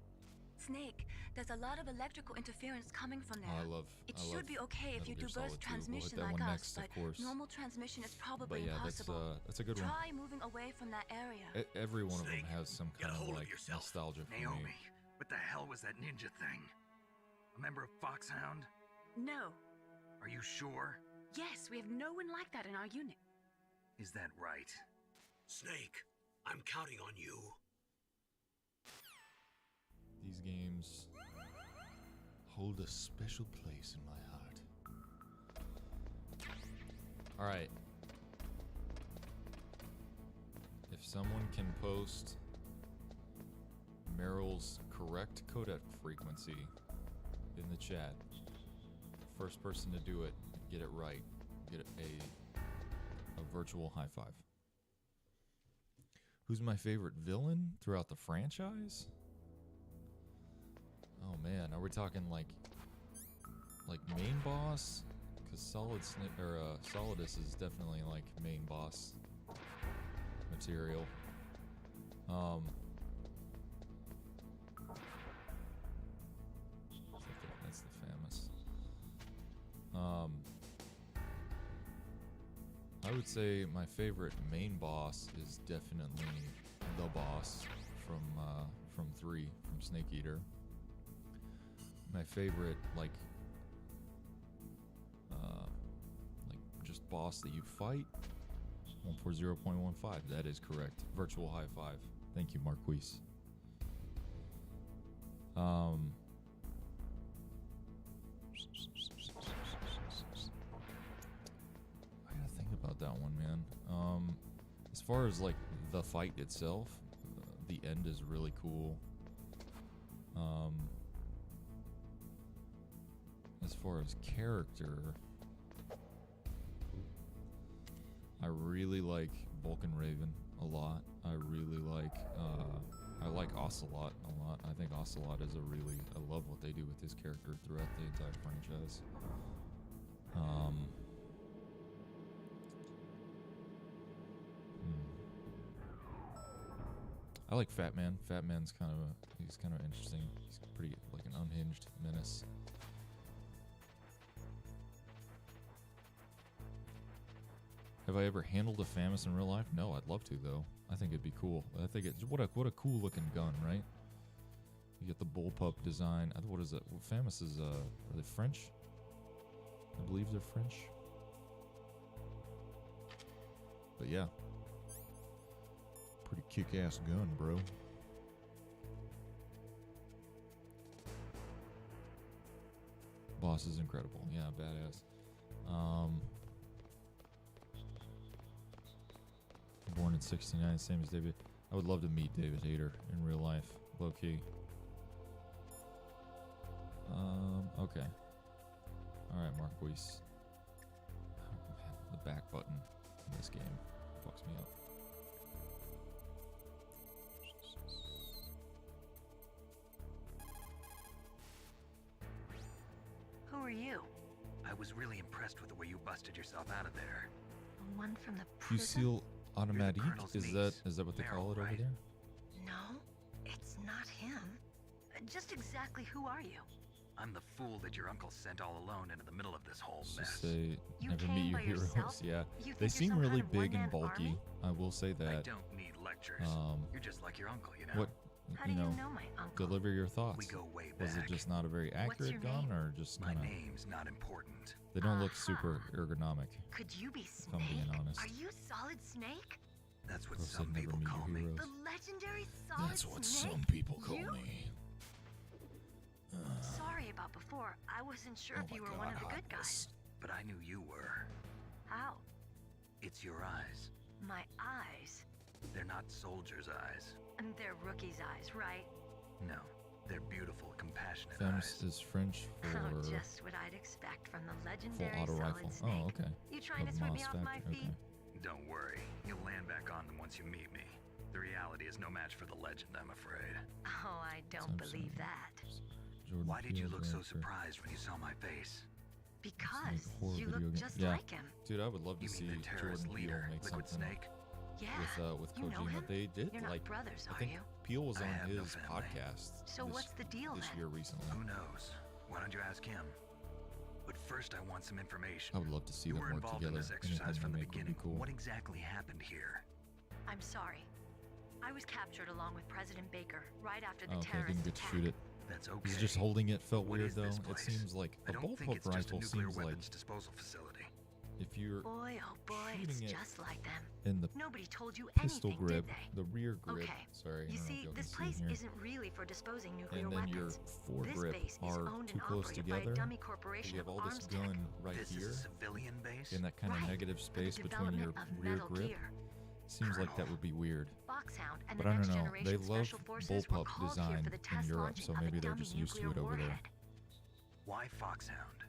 S6: Snake, there's a lot of electrical interference coming from there.
S2: I love.
S6: It
S2: I
S6: should
S2: love
S6: be okay if
S2: Metal
S6: you
S2: Gear
S6: do
S2: Solid 2.
S6: burst
S2: We'll hit
S6: transmission
S2: that
S6: like
S2: one
S6: us,
S2: next,
S6: but
S2: of course.
S6: normal transmission is
S2: But
S6: probably
S2: yeah,
S6: impossible.
S2: that's a good one.
S6: Try moving away from that area.
S2: Every one of them
S1: Snake,
S2: has some
S1: get
S2: kind
S1: a
S2: of
S1: hold of
S2: like
S1: yourself.
S2: nostalgia for
S3: Naomi,
S2: me.
S3: what the hell was that ninja thing? A member of Foxhound?
S6: No.
S3: Are you sure?
S6: Yes, we have no one like that in our unit.
S3: Is that right?
S1: Snake, I'm counting on you.
S2: These games hold a special place in my heart. All right. If someone can post Meryl's correct codec frequency in the chat, first person to do it, get it right, get a virtual high five. Who's my favorite villain throughout the franchise? Oh man, are we talking like main boss? because Solidus is definitely like main boss material. That's the famous. I would say my favorite main boss is definitely the boss from 3, from Snake Eater. My favorite like just boss that you fight, 140.15. That is correct. Virtual high five. Thank you, Marquise. I gotta think about that one, man. As far as like the fight itself, the end is really cool. As far as character, I really like Vulcan Raven a lot. I really like I like Ocelot a lot. I think Ocelot is I love what they do with his character throughout the entire franchise. I like Fat Man. Fat Man's he's kind of interesting. He's pretty like an unhinged menace. Have I ever handled a FAMAS in real life? No, I'd love to though. I think it'd be cool. I think it's what a cool looking gun, right? You get the bullpup design. What is it? Well, FAMAS is are they French? I believe they're French. But yeah, pretty kick-ass gun, bro. Boss is incredible. Yeah, badass. Born in '69, same as David. I would love to meet David Hayter in real life, low key. Okay. All right, Marquise. Oh, man, the back button in this game fucks me up.
S6: Who are you?
S3: I was really impressed with the way you busted yourself out of there.
S6: The one from the
S2: You
S6: prison?
S2: seal automatic?
S3: Colonel's
S2: Is
S3: niece,
S2: that what they call
S3: Meryl,
S2: it over
S3: right?
S2: there?
S6: No, it's not him. Just exactly who are you?
S3: I'm the fool that your uncle sent all alone into the middle of this whole
S2: Let's
S3: mess.
S2: just say
S6: You
S2: never
S6: came
S2: meet your
S6: by
S2: heroes.
S6: yourself?
S2: Yeah,
S6: You
S2: they
S6: think you're
S2: seem
S6: some
S2: really
S6: kind of
S2: big and
S6: one-man
S2: bulky.
S6: army?
S2: I will say
S3: I
S2: that.
S3: don't need lectures. You're just like your uncle, you know.
S2: What
S6: How
S2: you
S6: do
S2: know?
S6: you know my uncle?
S2: Deliver your thoughts.
S3: We go way
S2: Was it
S3: back.
S2: just not a very
S6: What's
S2: accurate
S6: your
S2: gun,
S6: name?
S2: or just
S3: My
S2: kind of?
S3: name's not important.
S2: They don't look
S6: Aha.
S2: super ergonomic.
S6: Could you be
S2: If I'm
S6: Snake?
S2: being honest.
S6: Are you Solid Snake?
S3: That's what
S2: Girl said
S3: some
S2: never
S3: people
S2: meet
S3: call
S2: your
S3: me.
S2: heroes.
S6: The legendary Solid
S2: That's what
S6: Snake?
S2: some people call
S6: You?
S2: me.
S6: Sorry about before. I wasn't sure
S2: Oh
S6: if you
S2: my
S6: were one of the
S2: God,
S6: good guys.
S3: But I knew you were.
S6: How?
S3: It's your eyes.
S6: My eyes.
S3: They're not soldiers' eyes.
S6: And they're rookie's eyes, right?
S3: No, they're beautiful, compassionate
S2: FAMAS
S3: eyes.
S2: is French
S6: Oh,
S2: for
S6: just what I'd expect from the
S2: full
S6: legendary
S2: auto
S6: Solid
S2: rifle.
S6: Snake.
S2: Oh, okay.
S6: You trying to
S2: Of
S6: sweep me
S2: Moss
S6: off my
S2: Factory,
S6: feet?
S2: okay.
S3: Don't worry, you'll land back on them once you meet me. The reality is no match for the legend, I'm afraid.
S6: Oh, I don't
S2: Some
S6: believe
S2: sort of-
S6: that.
S2: Jordan
S3: Why did you
S2: Peele
S3: look so
S2: director.
S3: surprised when you saw my face?
S6: Because
S2: horror
S6: you
S2: video
S6: look
S2: game.
S6: just
S2: Yeah.
S6: like him.
S2: Dude, I would love to
S3: You
S2: see
S3: mean the terrorist
S2: Jordan Peele
S3: leader,
S2: make
S3: Liquid
S2: something
S3: Snake?
S6: Yeah.
S2: with
S6: you know
S2: Kojima.
S6: him?
S2: They did
S6: You're not
S2: like
S6: brothers,
S2: I
S6: are
S2: think
S6: you?
S2: Peele was
S3: I
S2: on
S3: have no
S2: his
S3: family.
S2: podcast.
S6: So what's the deal
S2: this
S6: then?
S2: year recently?
S3: Who knows? Why don't you ask him? But first, I want some information.
S2: I would love to see
S3: You
S2: them
S3: were
S2: work
S3: involved
S2: together.
S3: in this exercise
S2: Anything
S3: from
S2: they
S3: the
S2: make would be
S3: beginning.
S2: cool.
S3: What exactly happened here?
S6: I'm sorry. I was captured along with President Baker right after the
S2: Oh, okay,
S6: terrorist
S2: didn't get to
S6: attack.
S2: shoot it.
S3: That's okay.
S2: He's just holding it felt
S3: What
S2: weird
S3: is
S2: though.
S3: this
S2: It
S3: place?
S2: seems like
S3: I
S2: a
S3: don't think
S2: bullpup
S3: it's just a
S2: rifle
S3: nuclear
S2: seems like
S3: weapons disposal facility.
S2: if you're
S6: Boy, oh boy, it's
S2: shooting it
S6: just like them.
S2: in the
S6: Nobody told you
S2: pistol
S6: anything,
S2: grip,
S6: did they?
S2: the rear grip.
S6: Okay.
S2: Sorry,
S6: You
S2: I don't know
S6: see,
S2: if y'all
S6: this
S2: can
S6: place
S2: see here.
S6: isn't really for disposing nuclear
S2: And then your
S6: weapons. This
S2: foregrip
S6: base is
S2: are
S6: owned
S2: too
S6: and
S2: close
S6: operated
S2: together.
S6: by a dummy
S2: You
S6: corporation
S2: have
S6: of
S2: all this
S6: arms tech.
S2: gun right
S3: This
S2: here
S3: is a civilian base?
S2: in that kind of
S6: Right,
S2: negative
S6: for the
S2: space between your
S6: development of
S2: rear
S6: Metal
S2: grip.
S6: Gear.
S2: Seems like that would be weird.
S6: Foxhound and
S2: But
S6: the
S2: I don't
S6: next
S2: know.
S6: generation
S2: They love
S6: special forces were
S2: bullpup
S6: called here
S2: design
S6: for the
S2: in
S6: test
S2: Europe,
S6: launching
S2: so
S6: of
S2: maybe
S6: a
S2: they're
S6: dummy
S2: just used to it
S6: nuclear
S2: over there.
S6: warhead.
S3: Why Foxhound?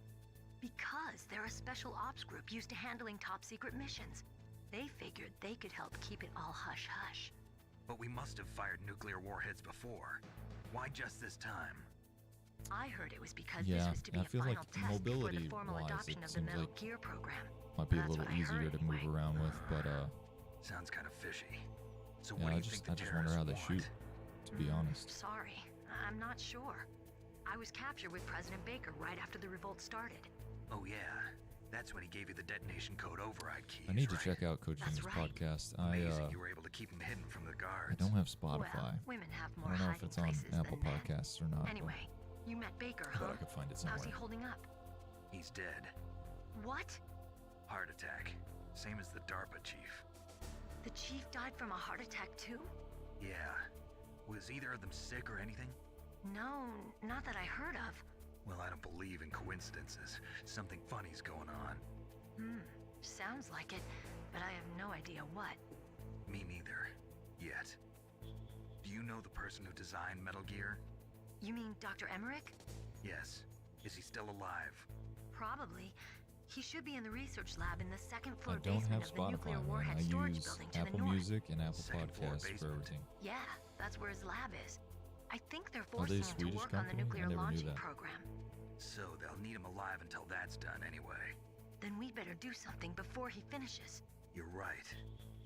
S6: Because they're a special ops group used to handling top secret missions. They figured they could help keep it all hush-hush.
S3: But we must have fired nuclear warheads before. Why just this time?
S6: I heard it was because
S2: Yeah,
S6: this was to be
S2: I
S6: a
S2: feel like
S6: final test before the
S2: mobility
S6: formal
S2: wise,
S6: adoption
S2: it
S6: of the
S2: seems
S6: Metal
S2: like
S6: Gear program.
S2: might be a
S6: That's
S2: little
S6: what I heard
S2: easier to move
S6: anyway.
S2: around with, but
S3: Sounds kind of fishy. So
S2: yeah,
S3: what do
S2: I
S3: you
S2: just
S3: think the
S2: wonder how they
S3: terrorists
S2: shoot.
S3: want?
S2: To be honest,
S6: Sorry, I'm not sure. I was captured with President Baker right after the revolt started.
S3: Oh yeah, that's when he gave you the detonation code override keys.
S2: I need to
S3: right?
S2: check out Coach Jim's podcast.
S3: Amazing you were able to keep him hidden from the guards.
S2: I don't have Spotify.
S6: Well, women have more
S2: I don't know if
S6: hiding
S2: it's on
S6: places
S2: Apple
S6: than men.
S2: Podcasts or not.
S6: Anyway, you met Baker,
S2: but
S6: huh?
S2: I could find it
S6: How's he
S2: somewhere.
S6: holding up?
S3: He's dead.
S6: What?
S3: Heart attack. Same as the DARPA chief.
S6: The chief died from a heart attack too?
S3: Yeah. Was either of them sick or anything?
S6: No, not that I heard of.
S3: Well, I don't believe in coincidences. Something funny's going on.
S6: Sounds like it, but I have no idea what.
S3: Me neither. Yet. Do you know the person who designed Metal Gear?
S6: You mean Dr. Emmerich?
S3: Yes. Is he still alive?
S6: Probably. He should be in the research lab in the second floor
S2: I don't
S6: basement
S2: have
S6: of the nuclear
S2: Spotify, man.
S6: warhead
S2: I
S6: storage
S2: use
S6: building to
S2: Apple
S6: the north.
S2: Music and Apple
S3: Second floor
S2: Podcasts for
S3: basement.
S2: everything.
S6: Yeah, that's where his lab is. I think they're
S2: Are they
S6: forcing
S2: a
S6: him to
S2: Swedish
S6: work on the
S2: company? I
S6: nuclear
S2: never knew
S6: launching
S2: that.
S6: program.
S3: So they'll need him alive until that's done anyway.
S6: Then we better do something before he finishes.
S3: You're right.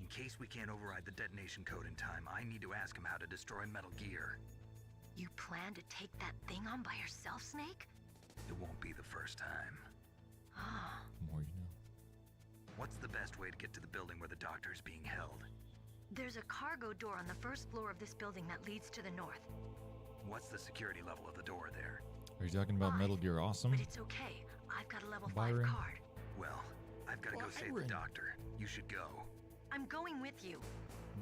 S3: In case we can't override the detonation code in time, I need to ask him how to destroy Metal Gear.
S6: You plan to take that thing on by yourself, Snake?
S3: It won't be the first time.
S6: Ah.
S2: The more you know.
S3: What's the best way to get to the building where the doctor is being held?
S6: There's a cargo door on the first floor of this building that leads to the north.
S3: What's the security level of the door there?
S2: Are you talking about Metal Gear Awesome?
S6: But it's okay. I've got a level 5
S2: Byron?
S6: card.
S3: Well, I've got to go save the
S2: Byron.
S3: doctor. You should go.
S6: I'm going with you.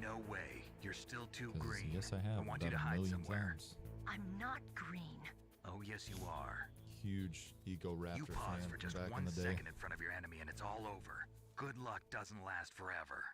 S3: No way. You're still too
S2: 'Cause
S3: green.
S2: yes, I have.
S3: I want
S2: about
S3: you to
S2: a
S3: hide
S2: million
S3: somewhere.
S2: times.
S6: I'm not green.
S3: Oh, yes, you are.
S2: Huge Ego Raptor
S3: You pause
S2: fan
S3: for
S2: from
S3: just
S2: back in
S3: 1
S2: the day.
S3: second in front of your enemy and it's all over. Good luck doesn't last forever.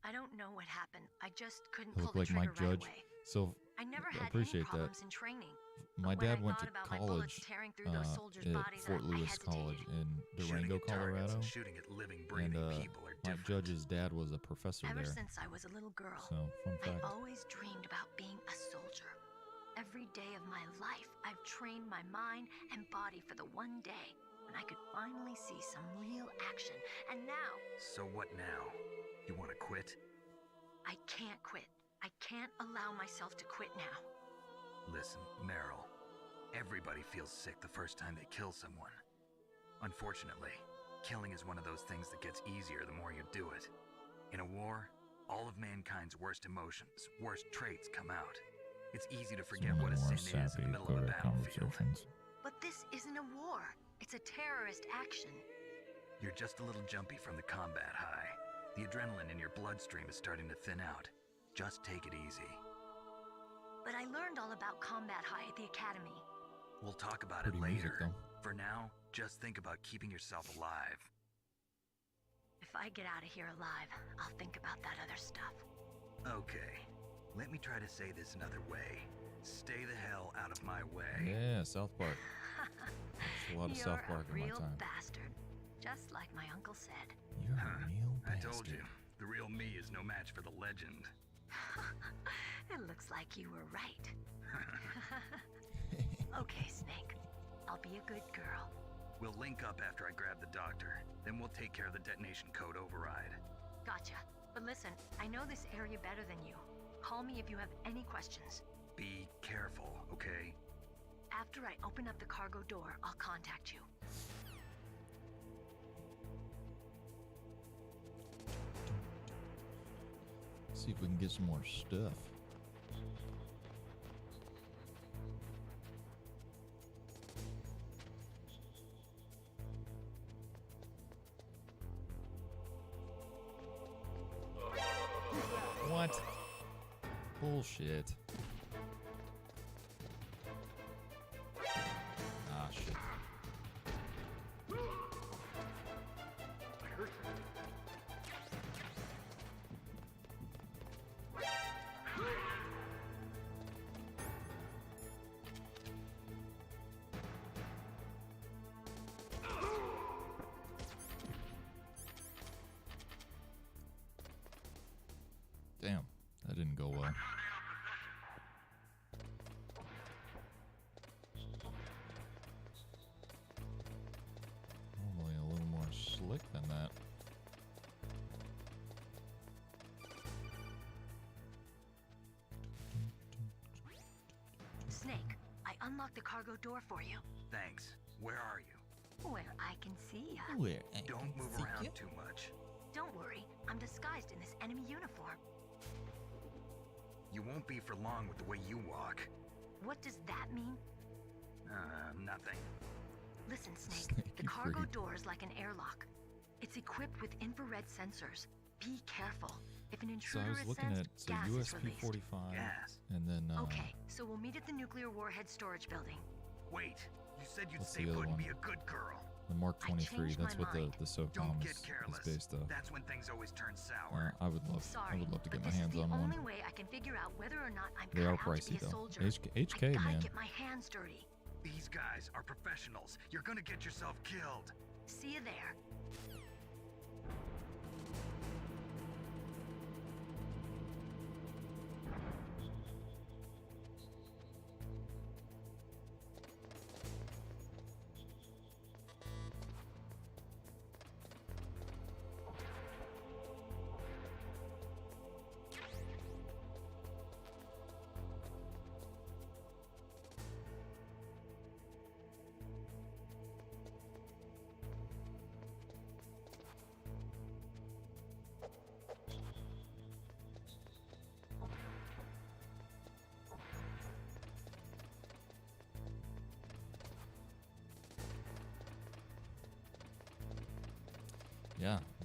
S6: I don't know what happened. I just couldn't
S2: I
S6: pull
S2: look
S6: the
S2: like
S6: trigger
S2: Mike
S6: right
S2: Judge.
S6: away.
S2: So
S6: I never
S2: I
S6: had any
S2: appreciate
S6: problems
S2: that.
S6: in training.
S2: My
S6: But when
S2: dad
S6: I
S2: went
S6: thought
S2: to
S6: about my bullets
S2: college
S6: tearing through those soldiers'
S2: at
S6: bodies,
S2: Fort
S6: I
S2: Lewis
S6: hesitated.
S2: College in
S3: Shooting
S2: Durango,
S3: at targets
S2: Colorado.
S3: and shooting at living,
S2: And
S3: breathing people are
S2: Mike
S3: different.
S2: Judge's dad was a professor
S6: Ever
S2: there.
S6: since I was a little girl,
S2: So, fun
S6: I
S2: fact.
S6: always dreamed about being a soldier. Every day of my life, I've trained my mind and body for the one day when I could finally see some real action. And now,
S3: So what now? You want to quit?
S6: I can't quit. I can't allow myself to quit now.
S3: Listen, Meryl. Everybody feels sick the first time they kill someone. Unfortunately, killing is one of those things that gets easier the more you do it. In a war, all of mankind's worst emotions, worst traits come out. It's easy to forget what a sin is in the middle of a battlefield.
S6: But this isn't a war. It's a terrorist action.
S3: You're just a little jumpy from the combat high. The adrenaline in your bloodstream is starting to thin out. Just take it easy.
S6: But I learned all about combat high at the academy.
S3: We'll talk about
S2: Pretty
S3: it
S2: music,
S3: later.
S2: though.
S3: For now, just think about keeping yourself alive.
S6: If I get out of here alive, I'll think about that other stuff.
S3: Okay, let me try to say this another way. Stay the hell out of my way.
S2: Yeah, South Park. Watched a lot of
S6: You're
S2: South Park
S6: a
S2: in my
S6: real
S2: time.
S6: bastard, just like my uncle said.
S2: You're a real
S3: I
S2: bastard.
S3: told you, the real me is no match for the legend.
S6: It looks like you were right. Okay, Snake. I'll be a good girl.
S3: We'll link up after I grab the doctor. Then we'll take care of the detonation code override.
S6: Gotcha. But listen, I know this area better than you. Call me if you have any questions.
S3: Be careful, okay?
S6: After I open up the cargo door, I'll contact you.
S2: See if we can get some more stuff. What? Bullshit. Ah, shit. Damn, that didn't go well.
S6: Snake, I unlocked the cargo door for you.
S3: Thanks. Where are you?
S6: Where I can see ya.
S2: Where I
S3: Don't
S2: can
S3: move
S2: see
S3: around
S2: you.
S3: too much.
S6: Don't worry, I'm disguised in this enemy uniform.
S3: You won't be for long with the way you walk.
S6: What does that mean?
S3: Nothing.
S6: Listen, Snake,
S2: Snake,
S6: the
S2: you
S6: cargo
S2: pretty.
S6: door is like an airlock. It's equipped with infrared sensors. Be careful. If an
S2: So
S6: intruder
S2: I was
S6: is
S2: looking
S6: sensed,
S2: at
S6: gas is released.
S2: USP-45,
S3: Gas.
S2: and then
S6: Okay, so we'll meet at the nuclear warhead storage building.
S3: Wait, you said you'd
S2: What's
S3: stay
S2: the other
S3: put and
S2: one?
S3: be a good girl.
S2: the Mark
S6: I
S2: 23.
S6: changed
S2: That's
S6: my
S2: what
S6: mind.
S2: the SOCOM
S3: Don't get
S2: is
S3: careless.
S2: based off.
S3: That's when things always turn sour.
S2: I would love
S6: Sorry,
S2: to
S6: but
S2: get my
S6: this
S2: hands
S6: is the
S2: on
S6: only
S2: one.
S6: way I can figure out whether or not I'm
S2: They are
S6: cut out to be
S2: pricey
S6: a
S2: though.
S6: soldier.
S2: HK
S6: I gotta
S2: man.
S6: get my hands dirty.
S3: These guys are professionals. You're gonna get yourself killed.
S6: See you there.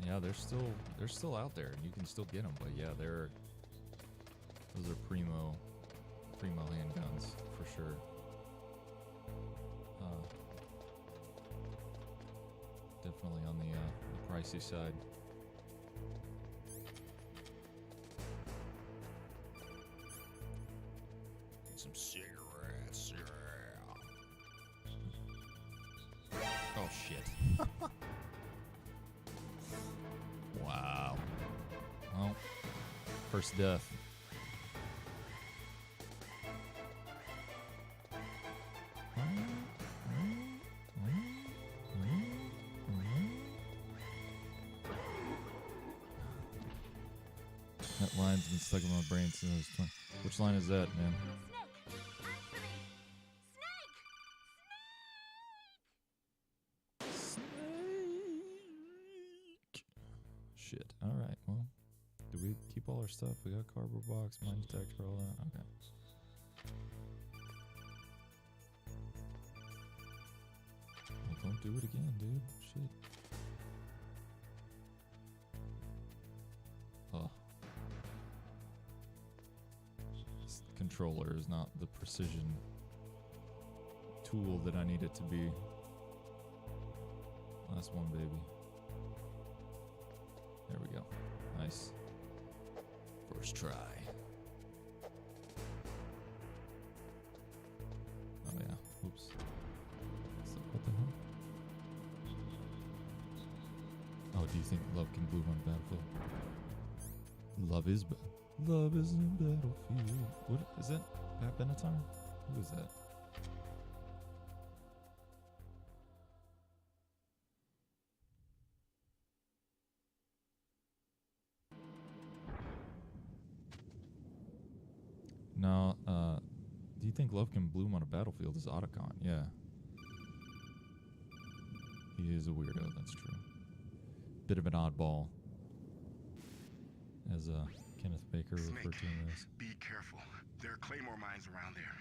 S2: Yeah, they're still out there, and you can still get them. But yeah, those are primo handguns for sure. Definitely on the pricey side. Some cigarettes. Oh shit. Wow. Well, first death. That line's been stuck in my brain since I was 20. Which line is that, man? Shit. Alright, well. Did we keep all our stuff? We got cardboard box, mine detector, all that? Okay. Well, don't do it again, dude. Shit. Oh. This controller is not the precision tool that I need it to be. Last one, baby. There we go. Nice. First try. Oh yeah. Oops. So what the hell? Oh, do you think love can bloom on a battlefield? Love is a battlefield. What is that? Pat Benatar? Who is that? No, do you think love can bloom on a battlefield? Is Otacon, yeah. He is a weirdo, that's true. Bit of an oddball. As Kenneth Baker referred to him as.
S11: Be careful. There are claymore mines around there.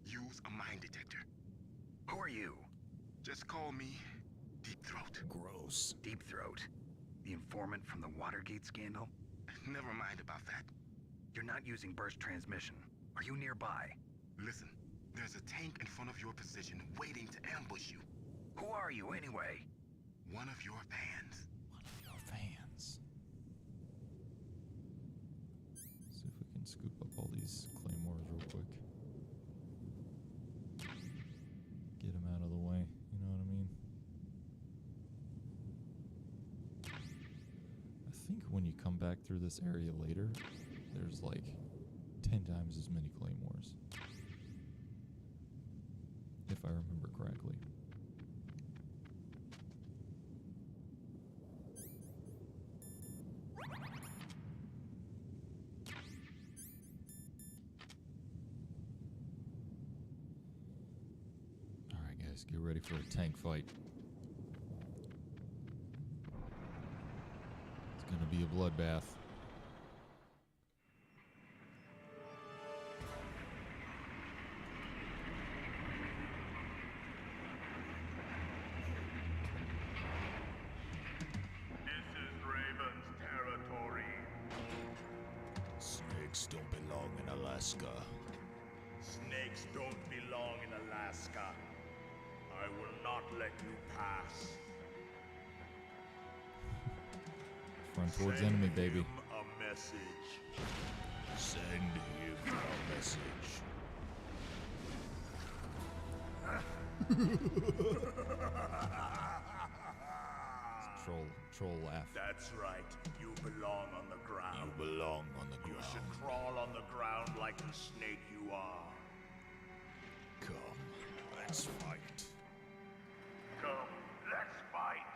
S11: Use a mine detector.
S3: Who are you?
S11: Just call me Deep Throat.
S2: Gross.
S3: Deep Throat. The informant from the Watergate scandal?
S11: Never mind about that.
S3: You're not using burst transmission. Are you nearby?
S11: Listen, there's a tank in front of your position waiting to ambush you.
S3: Who are you anyway?
S11: One of your fans.
S2: One of your fans. See if we can scoop up all these claymores real quick. Get them out of the way, you know what I mean? I think when you come back through this area later, there's like 10 times as many claymores. If I remember correctly. guys, get ready for a tank fight. It's gonna be a bloodbath.
S11: This is Raven's territory.
S14: Snakes don't belong in Alaska.
S11: Snakes don't belong in Alaska. I will not let you pass.
S2: Front towards enemy, baby.
S11: Him a message.
S14: Send him a message.
S2: Troll laugh.
S11: That's right. You belong on the ground.
S14: You belong on the
S11: You
S14: ground.
S11: should crawl on the ground like the snake you are.
S14: Come, let's fight.
S11: Come, let's fight.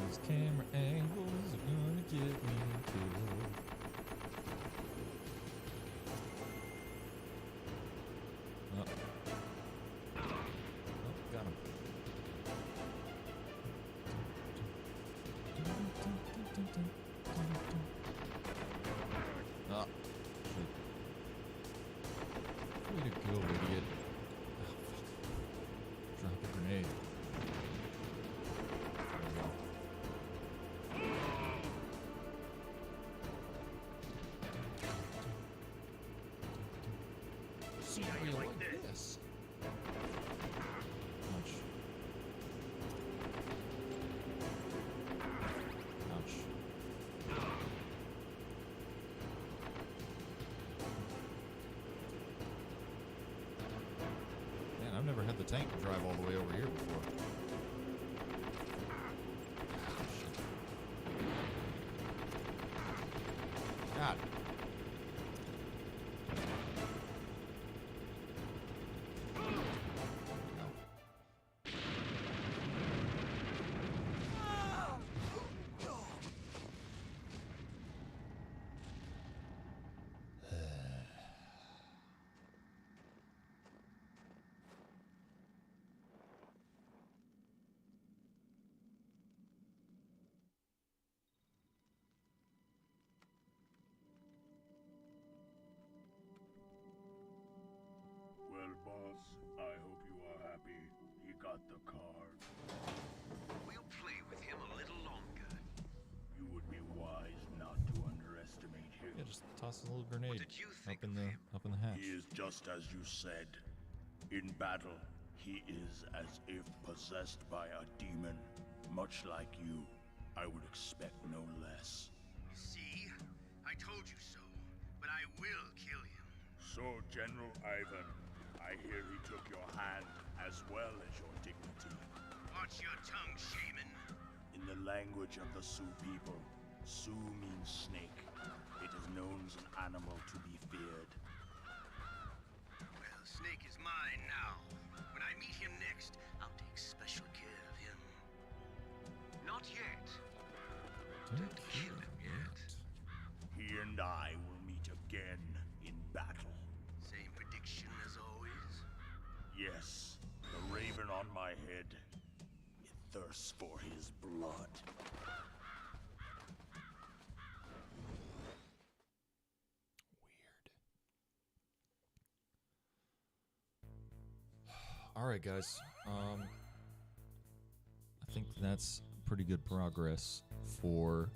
S2: These camera angles are gonna get me killed. Oh, got him. Ah, shit. Way to go, idiot. Oh, fuck. Drop a grenade. There we go. See how you like this. Ouch. Ouch. Man, I've never had the tank drive all the way over here before. God.
S11: Well, boss, I hope you are happy. He got the card.
S7: We'll play with him a little longer.
S11: You would be wise not to underestimate him.
S2: Yeah, just toss a little grenade
S7: did you
S2: up in the hatch.
S11: He is just as you said. In battle, he is as if possessed by a demon. Much like you, I would expect no less.
S9: See? I told you so. But I will kill him.
S11: So, General Ivan, I hear he took your hand as well as your dignity.
S9: Watch your tongue, shaman.
S11: In the language of the Sioux people, Sioux means snake. It is known as an animal to be feared.
S9: Well, Snake is mine now. When I meet him next, I'll take special care of him.
S7: Not yet.
S2: Don't
S7: Kill him yet.
S11: He and I will meet again in battle.
S9: Same prediction as always.
S11: Yes, the raven on my head. It thirsts for his blood.
S2: All right, guys. I think that's pretty good progress for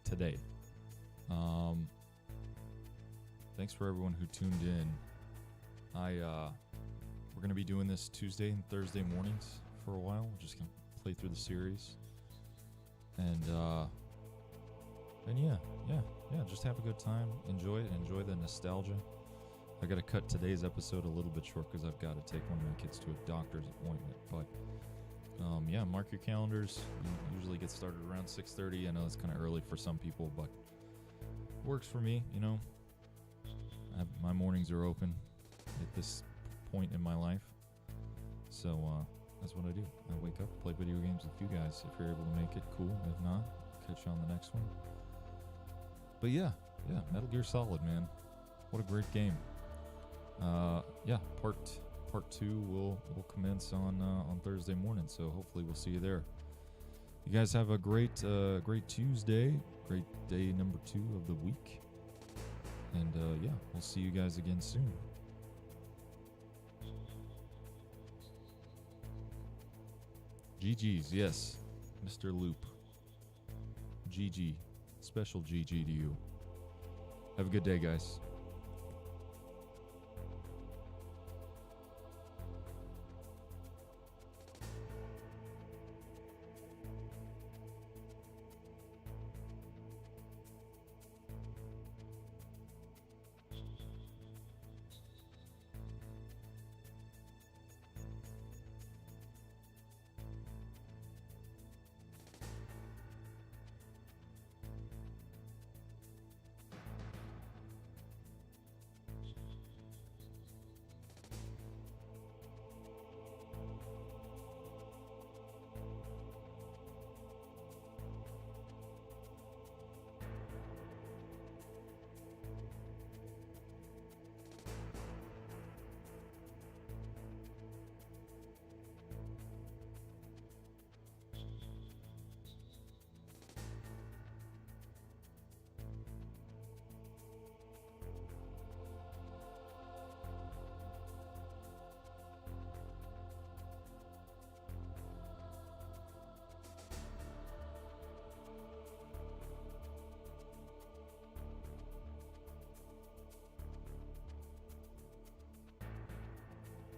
S2: today. Thanks for everyone who tuned in. We're gonna be doing this Tuesday and Thursday mornings for a while. We're just gonna play through the series, and yeah, just have a good time. Enjoy it. Enjoy the nostalgia. I got to cut today's episode a little bit short because I've got to take one of my kids to a doctor's appointment. But yeah, mark your calendars. We usually get started around 6:30. I know it's kind of early for some people, but works for me. You know, my mornings are open at this point in my life. So that's what I do. I wake up, play video games with you guys. If you're able to make it, cool. If not, catch you on the next one. But yeah, Metal Gear Solid, man. What a great game. Yeah, part 2 will commence on Thursday morning. So hopefully we'll see you there. You guys have a great Tuesday, great day number 2 of the week. And yeah, we'll see you guys again soon. GG's, yes, Mr. Loop. GG, special GG to you. Have a good day, guys.